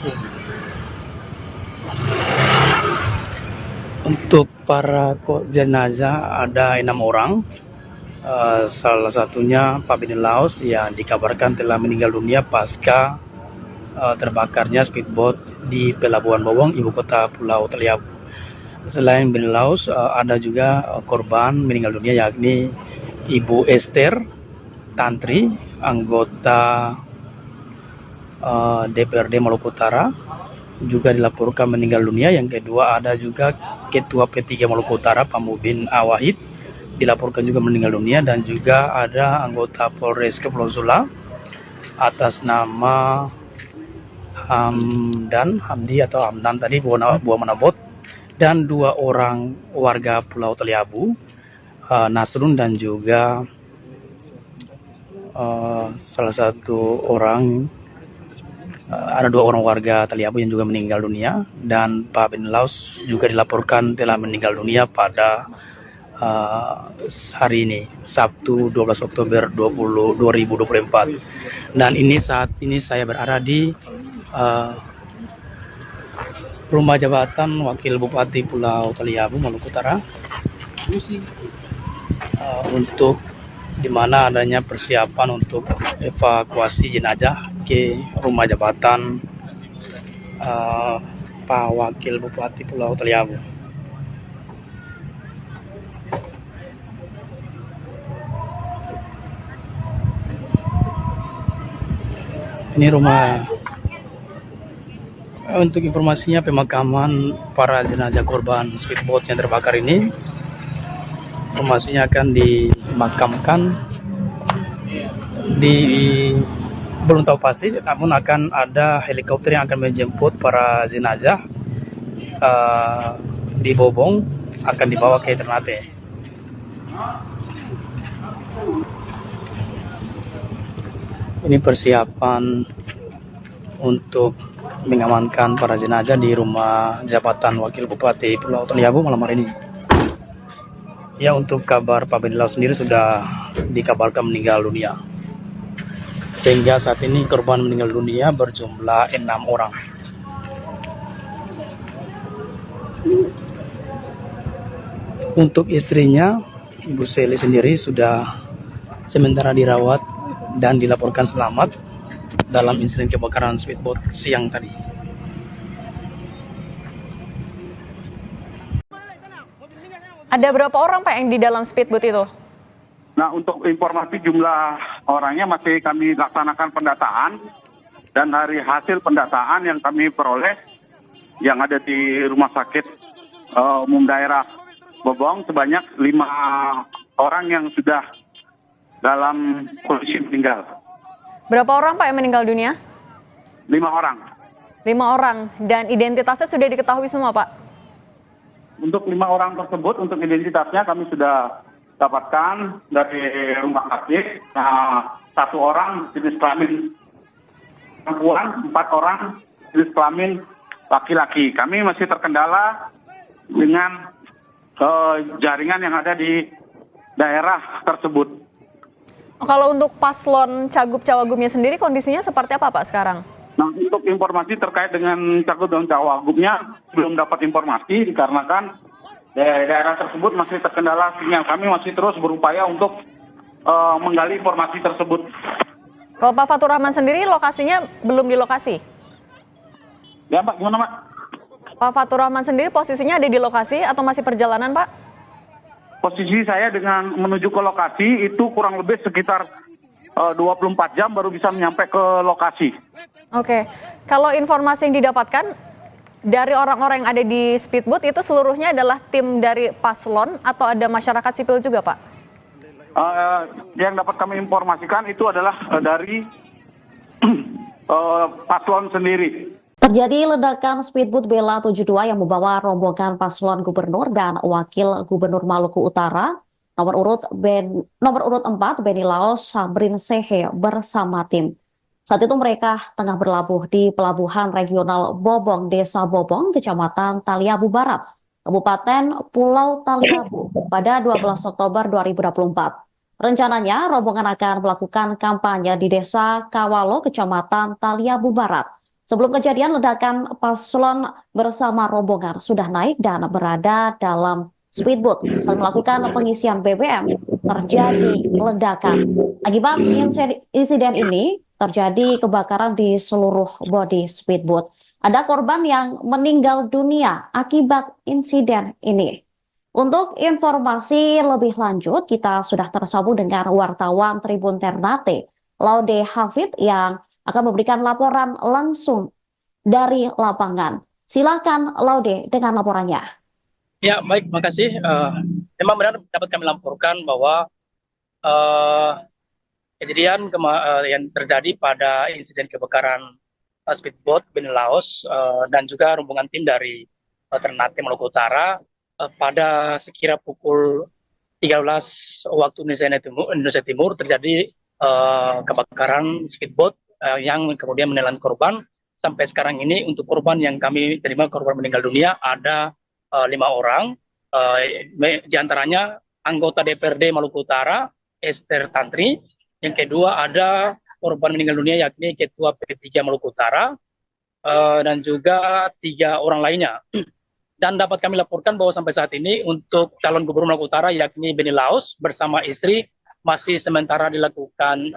Untuk para jenazah ada 6 orang. Salah satunya Pak Beni Laos yang dikabarkan telah meninggal dunia pasca terbakarnya speedboat di Pelabuhan Bobong, ibu kota Pulau Tali Abu. Selain Beni Laos, ada juga korban meninggal dunia yakni Ibu Esther Tantri, anggota DPRD Maluku Utara, juga dilaporkan meninggal dunia. Yang kedua ada juga Ketua P3 Maluku Utara Pak Mubin A. Wahid, dilaporkan juga meninggal dunia, dan juga ada anggota Polres Kepulauan Sula atas nama Hamdi atau Hamdan tadi Buah Manabot, dan 2 orang warga Pulau Tali Abu, Nasrun dan juga salah satu orang, ada 2 orang warga Tali Abu yang juga meninggal dunia, dan Pak Beni Laos juga dilaporkan telah meninggal dunia pada hari ini Sabtu 12 Oktober 2024. Dan saat ini saya berada di rumah jabatan Wakil Bupati Pulau Tali Abu Maluku Utara, untuk di mana adanya persiapan untuk evakuasi jenazah ke rumah jabatan Pak Wakil Bupati Pulau Tali Abu. Ini rumah Untuk informasinya, pemakaman para jenazah korban speedboat yang terbakar ini, informasinya akan dimakamkan di, belum tahu pasti, namun akan ada helikopter yang akan menjemput para jenazah di Bobong, akan dibawa ke Ternate. Ini persiapan untuk mengamankan para jenazah di rumah jabatan Wakil Bupati Pulau Taliabu malam hari ini. Ya, untuk kabar Pak Beni Laus sendiri sudah dikabarkan meninggal dunia. Sehingga saat ini korban meninggal dunia berjumlah 6 orang. Untuk istrinya, Ibu Seli sendiri sudah sementara dirawat dan dilaporkan selamat dalam insiden kebakaran speedboat siang tadi. Ada berapa orang Pak yang di dalam speedboat itu? Nah, untuk informasi jumlah orangnya masih kami laksanakan pendataan, dan dari hasil pendataan yang kami peroleh yang ada di Rumah Sakit Umum Daerah Bobong sebanyak 5 orang yang sudah dalam kondisi meninggal. Berapa orang Pak yang meninggal dunia? 5 orang. 5 orang, dan identitasnya sudah diketahui semua Pak? Untuk 5 orang tersebut, untuk identitasnya kami sudah dapatkan dari rumah sakit. Nah, 1 orang jenis kelamin perempuan, 4 orang jenis kelamin laki-laki. Kami masih terkendala dengan jaringan yang ada di daerah tersebut. Kalau untuk paslon Cagup Cawagupnya sendiri kondisinya seperti apa Pak sekarang? Nah, untuk informasi terkait dengan Cagup dan Cawagupnya belum dapat informasi dikarenakan daerah tersebut masih terkendala sinyal. Kami masih terus berupaya untuk menggali informasi tersebut. Kalau Pak Fatur Rahman sendiri lokasinya belum di lokasi? Ya Pak, gimana Pak? Pak Fatur Rahman sendiri posisinya ada di lokasi atau masih perjalanan Pak? Posisi saya dengan menuju ke lokasi itu kurang lebih sekitar 24 jam baru bisa nyampe ke lokasi. Oke, kalau informasi yang didapatkan dari orang-orang yang ada di speedboat itu seluruhnya adalah tim dari paslon atau ada masyarakat sipil juga Pak? Yang dapat kami informasikan itu adalah dari paslon sendiri. Terjadi ledakan speedboat Bella 72 yang membawa rombongan paslon gubernur dan wakil gubernur Maluku Utara nomor urut 4 Beni Laos Sabrin Sehe bersama tim. Saat itu mereka tengah berlabuh di pelabuhan regional Bobong, Desa Bobong, Kecamatan Taliabu Barat, Kabupaten Pulau Taliabu pada 12 Oktober 2024. Rencananya rombongan akan melakukan kampanye di Desa Kawalo, Kecamatan Taliabu Barat. Sebelum kejadian, ledakan paslon bersama rombongan sudah naik dan berada dalam speedboat saat melakukan pengisian BBM. Terjadi ledakan. Akibat insiden ini, terjadi kebakaran di seluruh bodi speedboat. Ada korban yang meninggal dunia akibat insiden ini. Untuk informasi lebih lanjut, kita sudah tersambung dengan wartawan Tribun Ternate, Laude Hafid, yang akan memberikan laporan langsung dari lapangan. Silakan Laude dengan laporannya. Ya, baik, makasih. Memang benar dapat kami laporkan bahwa kejadian yang terjadi pada insiden kebakaran speedboat Beni Laos dan juga rombongan tim dari Ternate Maluku Utara pada sekira pukul 13 waktu Indonesia Timur terjadi kebakaran speedboat yang kemudian menelan korban. Sampai sekarang ini untuk korban yang kami terima, korban meninggal dunia ada 5 orang, di antaranya anggota DPRD Maluku Utara, Esther Tantri. Yang kedua ada korban meninggal dunia yakni Ketua P3 Maluku Utara, dan juga 3 orang lainnya. Dan dapat kami laporkan bahwa sampai saat ini untuk calon gubernur Maluku Utara yakni Beni Laos bersama istri masih sementara dilakukan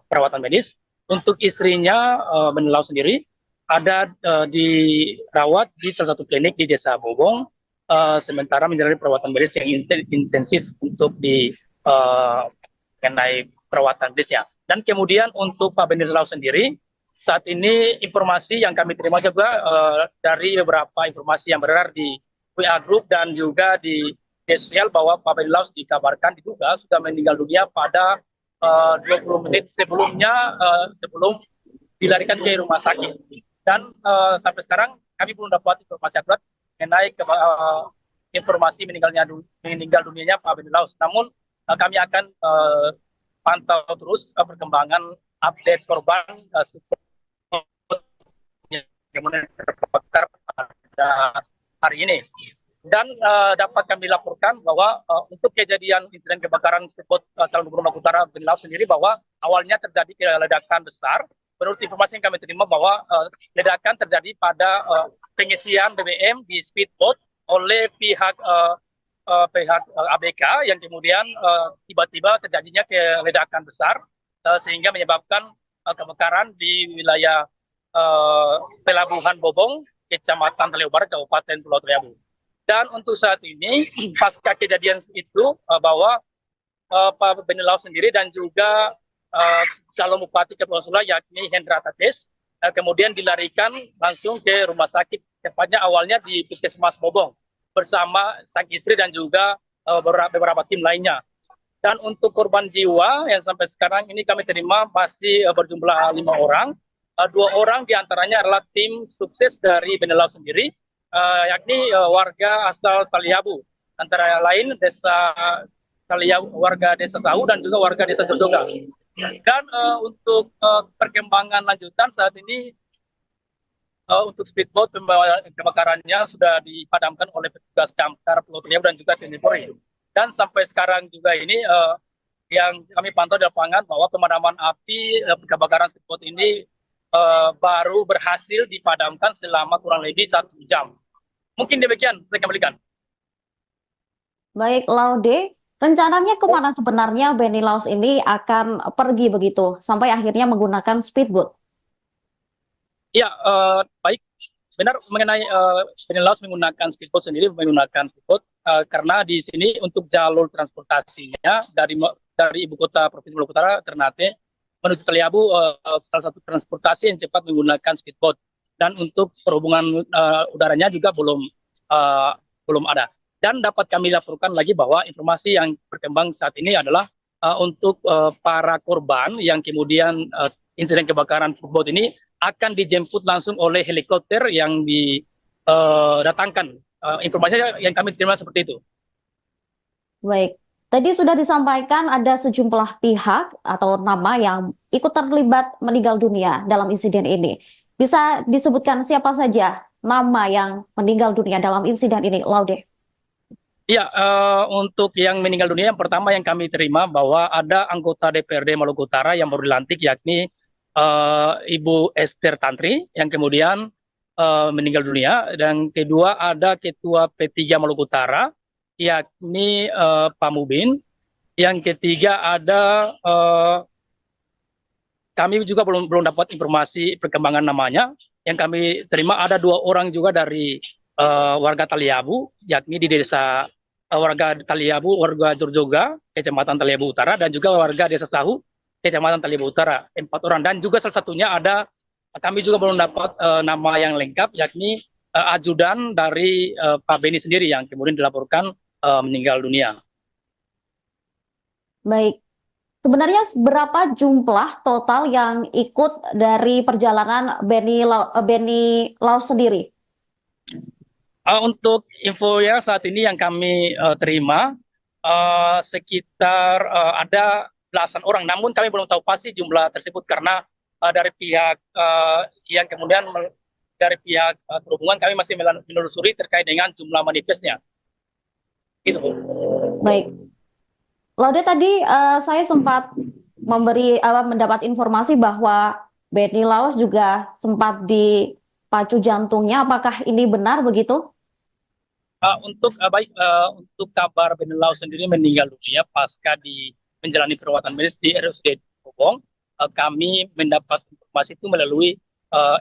perawatan medis. Untuk istrinya Beni Laos sendiri ada dirawat di salah satu klinik di Desa Bobong, sementara menjalani perawatan medis yang intensif untuk mengenai perawatan medisnya. Dan kemudian untuk Pak Beni Laos sendiri saat ini informasi yang kami terima juga dari beberapa informasi yang beredar di WA Group dan juga di media sosial bahwa Pak Benny Laus dikabarkan diduga sudah meninggal dunia pada 20 menit sebelumnya, sebelum dilarikan ke rumah sakit. Dan sampai sekarang kami belum dapat informasi akurat mengenai informasi meninggal dunianya Pak Benny Laus. Namun kami akan pantau terus perkembangan update korban yang terbakar pada hari ini. Dan dapat kami laporkan bahwa untuk kejadian insiden kebakaran speedboat Calon Gubernur Maluku Utara Benny Laus sendiri, bahwa awalnya terjadi ledakan besar. Menurut informasi yang kami terima bahwa ledakan terjadi pada pengisian BBM di speedboat oleh pihak ABK, yang kemudian tiba-tiba terjadinya ledakan besar sehingga menyebabkan kebakaran di wilayah Pelabuhan Bobong, Kecamatan Talihabo Barat, Kabupaten Pulau Taliabu. Dan untuk saat ini, pasca kejadian itu, bahwa Pak Benny Laus sendiri dan juga calon Bupati Kepulauan Sula yakni Hendra Tates kemudian dilarikan langsung ke rumah sakit, tepatnya awalnya di Puskesmas Bobong bersama sang istri dan juga beberapa tim lainnya. Dan untuk korban jiwa yang sampai sekarang ini kami terima masih berjumlah 5 orang. 2 orang diantaranya adalah tim sukses dari Benny Laus sendiri, yakni warga asal Talihabo, antara lain desa Talihabo, warga desa Sahu dan juga warga desa Jodoga. Dan untuk perkembangan lanjutan saat ini untuk speedboat kebakarannya sudah dipadamkan oleh petugas damkar Pulau Taliabu dan juga TNI Polri. Dan sampai sekarang juga ini yang kami pantau di lapangan bahwa pemadaman api kebakaran speedboat ini baru berhasil dipadamkan selama kurang lebih 1 jam. Mungkin demikian, saya kembalikan. Baik, Laude, rencananya kemana sebenarnya Benny Laus ini akan pergi begitu sampai akhirnya menggunakan speedboat? Ya, baik. Benar mengenai Benny Laus menggunakan speedboat sendiri, karena di sini untuk jalur transportasinya dari ibu kota Provinsi Maluku Utara, Ternate, menuju Talihabo, salah satu transportasi yang cepat menggunakan speedboat. Dan untuk perhubungan udaranya juga belum ada. Dan dapat kami laporkan lagi bahwa informasi yang berkembang saat ini adalah untuk para korban yang kemudian insiden kebakaran speedboat ini akan dijemput langsung oleh helikopter yang didatangkan. Informasinya yang kami terima seperti itu. Baik, tadi sudah disampaikan ada sejumlah pihak atau nama yang ikut terlibat meninggal dunia dalam insiden ini. Bisa disebutkan siapa saja nama yang meninggal dunia dalam insiden ini, Laude? Ya, untuk yang meninggal dunia yang pertama yang kami terima bahwa ada anggota DPRD Maluku Utara yang baru dilantik, yakni Ibu Esther Tantri, yang kemudian meninggal dunia. Dan kedua ada Ketua P3 Maluku Utara, yakni Pak Mubin. Yang ketiga ada kami juga belum dapat informasi perkembangan namanya. Yang kami terima ada 2 orang juga dari warga Talihabo, yakni di desa warga Talihabo, warga Jorjoga, Kecamatan Talihabo Utara, dan juga warga desa Sahu, Kecamatan Talihabo Utara, 4 orang. Dan juga salah satunya ada, kami juga belum dapat nama yang lengkap, yakni ajudan dari Pak Benny sendiri yang kemudian dilaporkan meninggal dunia. Baik, sebenarnya berapa jumlah total yang ikut dari perjalanan Benny Laus sendiri? Untuk info ya saat ini yang kami terima sekitar ada belasan orang, namun kami belum tahu pasti jumlah tersebut karena dari pihak yang kemudian dari pihak perhubungan kami masih menelusuri terkait dengan jumlah manifestnya. Gitu. Baik, Laude, tadi saya sempat mendapat informasi bahwa Benny Laus juga sempat dipacu jantungnya. Apakah ini benar begitu? Untuk kabar Benny Laus sendiri meninggal dunia pasca menjalani perawatan medis di RSUD Bobong, kami mendapat informasi itu melalui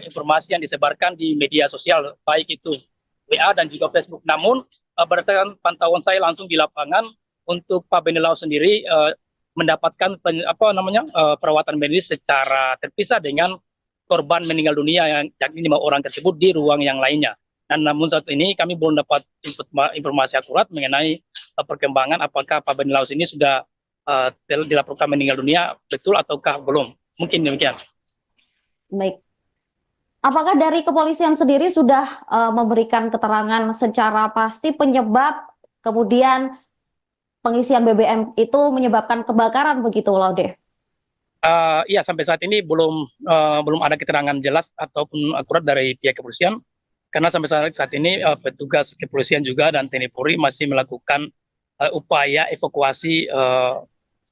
informasi yang disebarkan di media sosial, baik itu WA dan juga Facebook. Namun berdasarkan pantauan saya langsung di lapangan, untuk Pak Benny Laus sendiri mendapatkan perawatan medis secara terpisah dengan korban meninggal dunia yang yakni 5 orang tersebut di ruang yang lainnya. Dan namun saat ini kami belum dapat informasi akurat mengenai perkembangan apakah Pak Benny Laus ini sudah dilaporkan meninggal dunia betul ataukah belum. Mungkin demikian. Baik. Apakah dari kepolisian sendiri sudah memberikan keterangan secara pasti penyebab kemudian pengisian BBM itu menyebabkan kebakaran begitu, Laude? Iya, sampai saat ini belum ada keterangan jelas ataupun akurat dari pihak kepolisian, karena sampai saat ini petugas kepolisian juga dan TNI Polri masih melakukan upaya evakuasi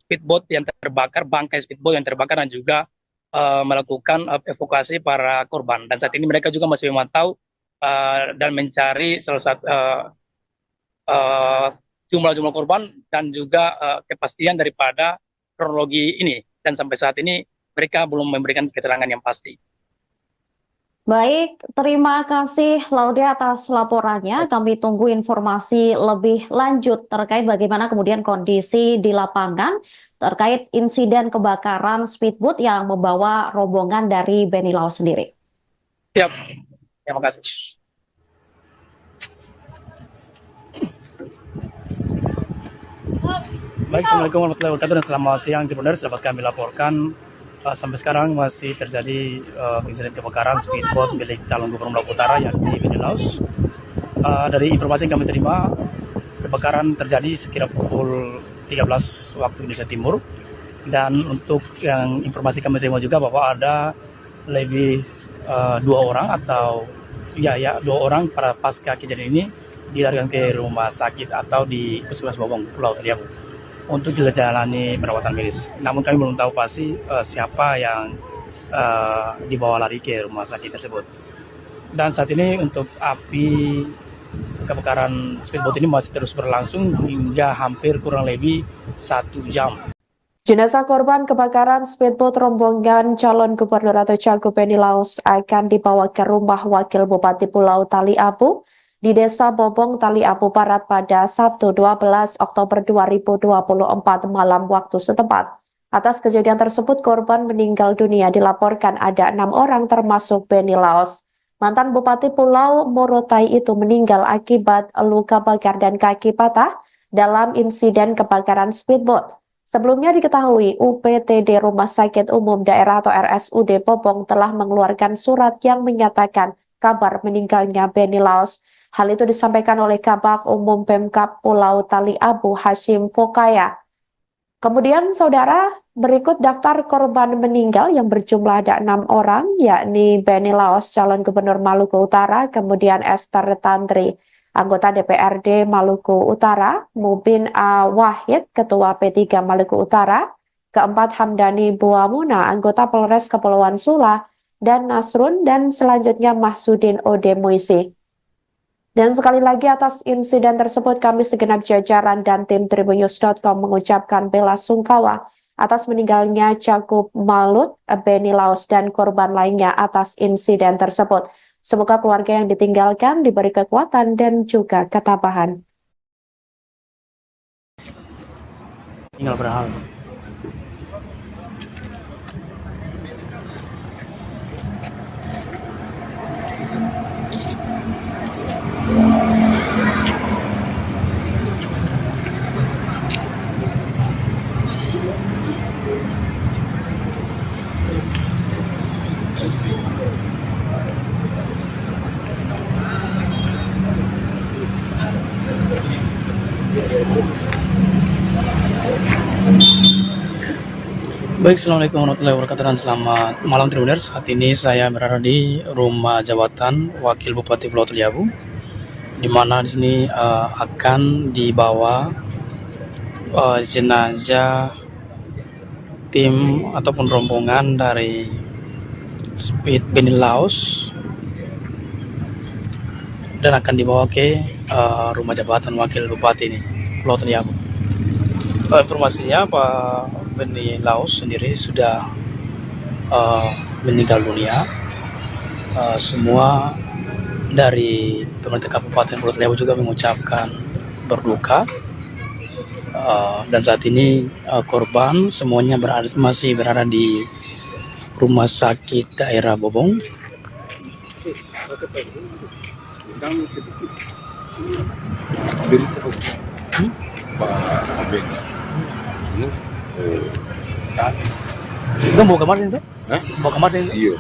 speedboat yang terbakar, bangkai speedboat yang terbakar, dan juga melakukan evakuasi para korban. Dan saat ini mereka juga masih memantau dan mencari salah satu jumlah korban dan juga kepastian daripada kronologi ini. Dan sampai saat ini mereka belum memberikan keterangan yang pasti. Baik, terima kasih Laude atas laporannya. Kami tunggu informasi lebih lanjut terkait bagaimana kemudian kondisi di lapangan terkait insiden kebakaran speedboat yang membawa rombongan dari Benny Laus sendiri. Siap, terima kasih. Baik, Assalamualaikum warahmatullahi wabarakatuh dan selamat siang Tribuners. Dapat kami laporkan sampai sekarang masih terjadi insiden kebakaran speedboat milik calon gubernur Maluku Utara yakni Benny Laus. Dari informasi yang kami terima, kebakaran terjadi sekira pukul 13 waktu Indonesia Timur, dan untuk yang informasi kami terima juga bahwa ada lebih 2 orang atau dua orang para pasca kejadian ini dilarikan ke rumah sakit atau di Puskesmas Bobong, Pulau Taliabu untuk dijalani perawatan medis. Namun kami belum tahu pasti siapa yang dibawa lari ke rumah sakit tersebut. Dan saat ini untuk api kebakaran speedboat ini masih terus berlangsung hingga hampir kurang lebih 1 jam. Jenazah korban kebakaran speedboat rombongan calon gubernur atau cagup Benny Laus akan dibawa ke rumah Wakil Bupati Pulau Taliabu di Desa Bobong, Taliabu Barat pada Sabtu 12 Oktober 2024 malam waktu setempat. Atas kejadian tersebut, korban meninggal dunia dilaporkan ada 6 orang termasuk Benny Laus. Mantan Bupati Pulau Morotai itu meninggal akibat luka bakar dan kaki patah dalam insiden kebakaran speedboat. Sebelumnya diketahui UPTD Rumah Sakit Umum Daerah atau RSUD Bobong telah mengeluarkan surat yang menyatakan kabar meninggalnya Benny Laus. Hal itu disampaikan oleh Kabak Umum Pemkab Pulau Taliabu Hashim Fokaya. Kemudian saudara, berikut daftar korban meninggal yang berjumlah ada 6 orang, yakni Benny Laus, calon gubernur Maluku Utara, kemudian Esther Tantri, anggota DPRD Maluku Utara, Mubin A. Wahid, ketua P3 Maluku Utara, keempat Hamdani Buamuna, anggota Polres Kepulauan Sula, dan Nasrun, dan selanjutnya Mahsudin Ode Muisi. Dan sekali lagi atas insiden tersebut kami segenap jajaran dan tim Tribunnews.com mengucapkan bela sungkawa atas meninggalnya Cagup Malut, Benny Laus, dan korban lainnya atas insiden tersebut. Semoga keluarga yang ditinggalkan diberi kekuatan dan juga ketabahan. Tinggal berhal. Baik, Assalamualaikum warahmatullahi wabarakatuh dan selamat malam Tribuners. Saat ini saya berada di rumah jabatan Wakil Bupati Pulau Taliabu, di mana di sini akan dibawa jenazah tim ataupun rombongan dari Benny Laus dan akan dibawa ke rumah jabatan Wakil Bupati ini Pulau Taliabu. Informasinya Pak Benny Laus sendiri sudah meninggal dunia. Semua dari pemerintah Kabupaten Pulau Taliabu juga mengucapkan berduka. Dan saat ini korban semuanya masih berada di Rumah Sakit Daerah Bobong. Itu mau kamar itu? Mau kamar itu? Iya.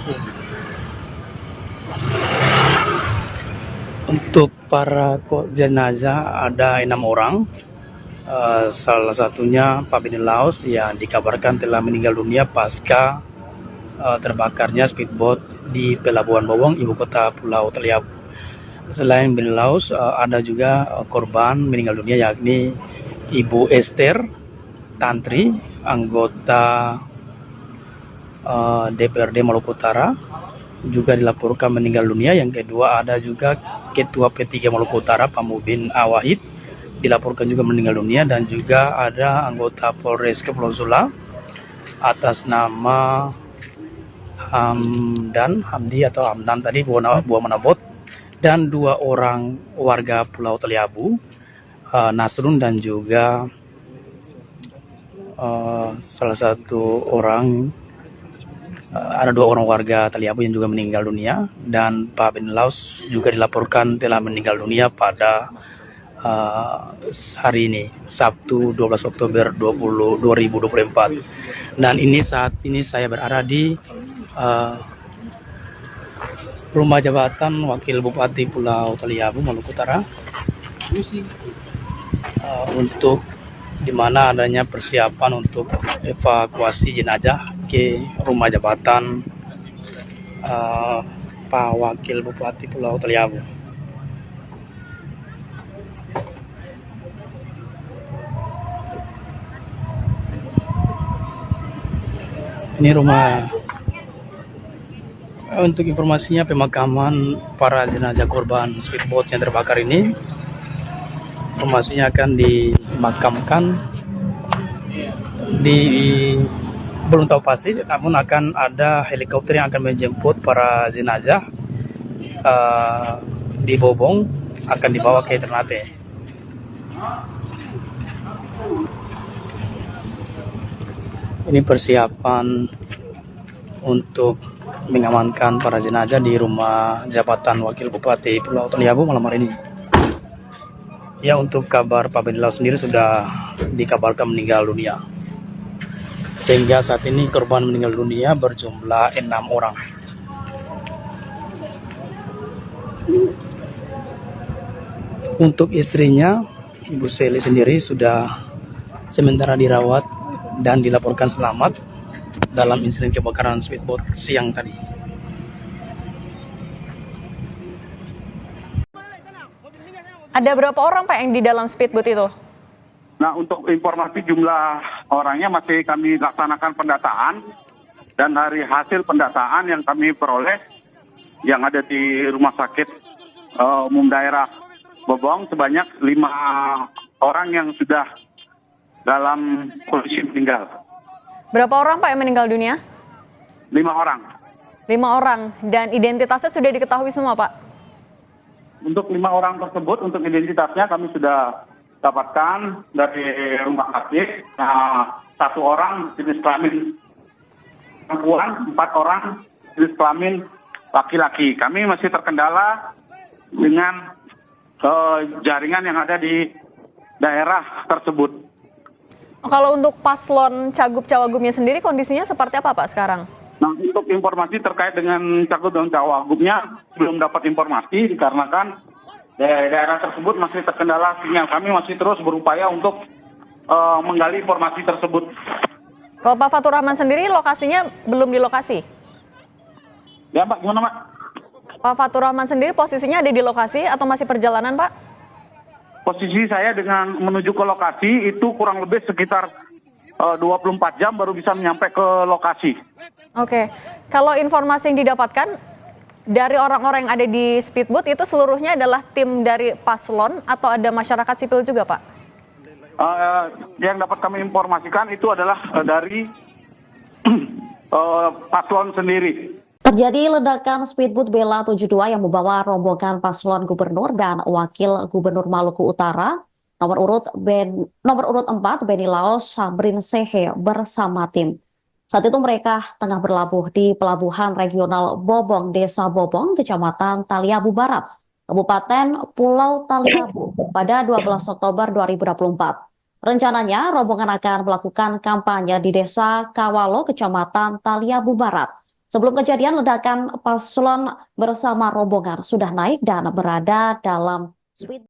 Untuk para jenazah ada 6 orang. Salah satunya Pak Beni Laos yang dikabarkan telah meninggal dunia pasca terbakarnya speedboat di Pelabuhan Bobong, ibu kota Pulau Taliabu. Selain Beni Laos, ada juga korban meninggal dunia yakni Ibu Esther Tantri, anggota DPRD Maluku Utara, juga dilaporkan meninggal dunia. Yang kedua ada juga Ketua P3 Maluku Utara Pak Mubin Awahid, dilaporkan juga meninggal dunia, dan juga ada anggota Polres Kepulauan Sula atas nama Hamdi atau Hamdan tadi buah Manabot, dan 2 orang warga Pulau Taliabu, Nasrun dan juga salah satu orang ada 2 orang warga Taliabu yang juga meninggal dunia, dan Pak Beni Laos juga dilaporkan telah meninggal dunia pada hari ini, Sabtu 12 Oktober 2024. Dan ini saat ini saya berada di rumah jabatan Wakil Bupati Pulau Taliabu Maluku Utara, untuk di mana adanya persiapan untuk evakuasi jenazah ke rumah jabatan Pak Wakil Bupati Pulau Taliabu. Ini rumah. Untuk informasinya, pemakaman para jenazah korban speedboat yang terbakar ini, informasinya akan dimakamkan di, belum tahu pasti, namun akan ada helikopter yang akan menjemput para jenazah di Bobong, akan dibawa ke Ternate. Ini persiapan untuk mengamankan para jenazah di rumah jabatan Wakil Bupati Pulau Taliabu malam hari ini. Ya, untuk kabar Pak Beni Laos sendiri sudah dikabarkan meninggal dunia. Sehingga saat ini korban meninggal dunia berjumlah 6 orang. Untuk istrinya, Ibu Seli sendiri sudah sementara dirawat dan dilaporkan selamat dalam insiden kebakaran speedboat siang tadi. Ada berapa orang Pak yang di dalam speedboat itu? Nah, untuk informasi jumlah orangnya masih kami laksanakan pendataan, dan dari hasil pendataan yang kami peroleh yang ada di Rumah Sakit Umum Daerah Bobong sebanyak 5 orang yang sudah dalam kondisi meninggal. Berapa orang Pak yang meninggal dunia? 5 orang. 5 orang, dan identitasnya sudah diketahui semua Pak? Untuk 5 orang tersebut, untuk identitasnya kami sudah dapatkan dari rumah sakit. Nah, 1 orang jenis kelamin perempuan, 4 orang jenis kelamin laki-laki. Kami masih terkendala dengan jaringan yang ada di daerah tersebut. Kalau untuk paslon Cagup Cawagupnya sendiri kondisinya seperti apa Pak sekarang? Nah, untuk informasi terkait dengan Cagup dan Cawagupnya belum dapat informasi dikarenakan daerah tersebut masih terkendala sinyal. Kami masih terus berupaya untuk menggali informasi tersebut. Kalau Pak Fatur Rahman sendiri lokasinya belum di lokasi? Ya Pak, gimana Pak? Pak Fatur Rahman sendiri posisinya ada di lokasi atau masih perjalanan Pak? Posisi saya dengan menuju ke lokasi itu kurang lebih sekitar 24 jam baru bisa nyampe ke lokasi. Oke, kalau informasi yang didapatkan dari orang-orang yang ada di speedboat itu seluruhnya adalah tim dari paslon atau ada masyarakat sipil juga Pak? Yang dapat kami informasikan itu adalah dari paslon sendiri. Terjadi ledakan speedboat Bella 72 yang membawa rombongan paslon gubernur dan wakil gubernur Maluku Utara. Nomor urut 4 Beni Laos Sabrin Sehe bersama tim. Saat itu mereka tengah berlabuh di Pelabuhan Regional Bobong, Desa Bobong, Kecamatan Taliabu Barat, Kabupaten Pulau Taliabu pada 12 Oktober 2024. Rencananya, rombongan akan melakukan kampanye di Desa Kawalo, Kecamatan Taliabu Barat. Sebelum kejadian, ledakan paslon bersama rombongan sudah naik dan berada dalam speed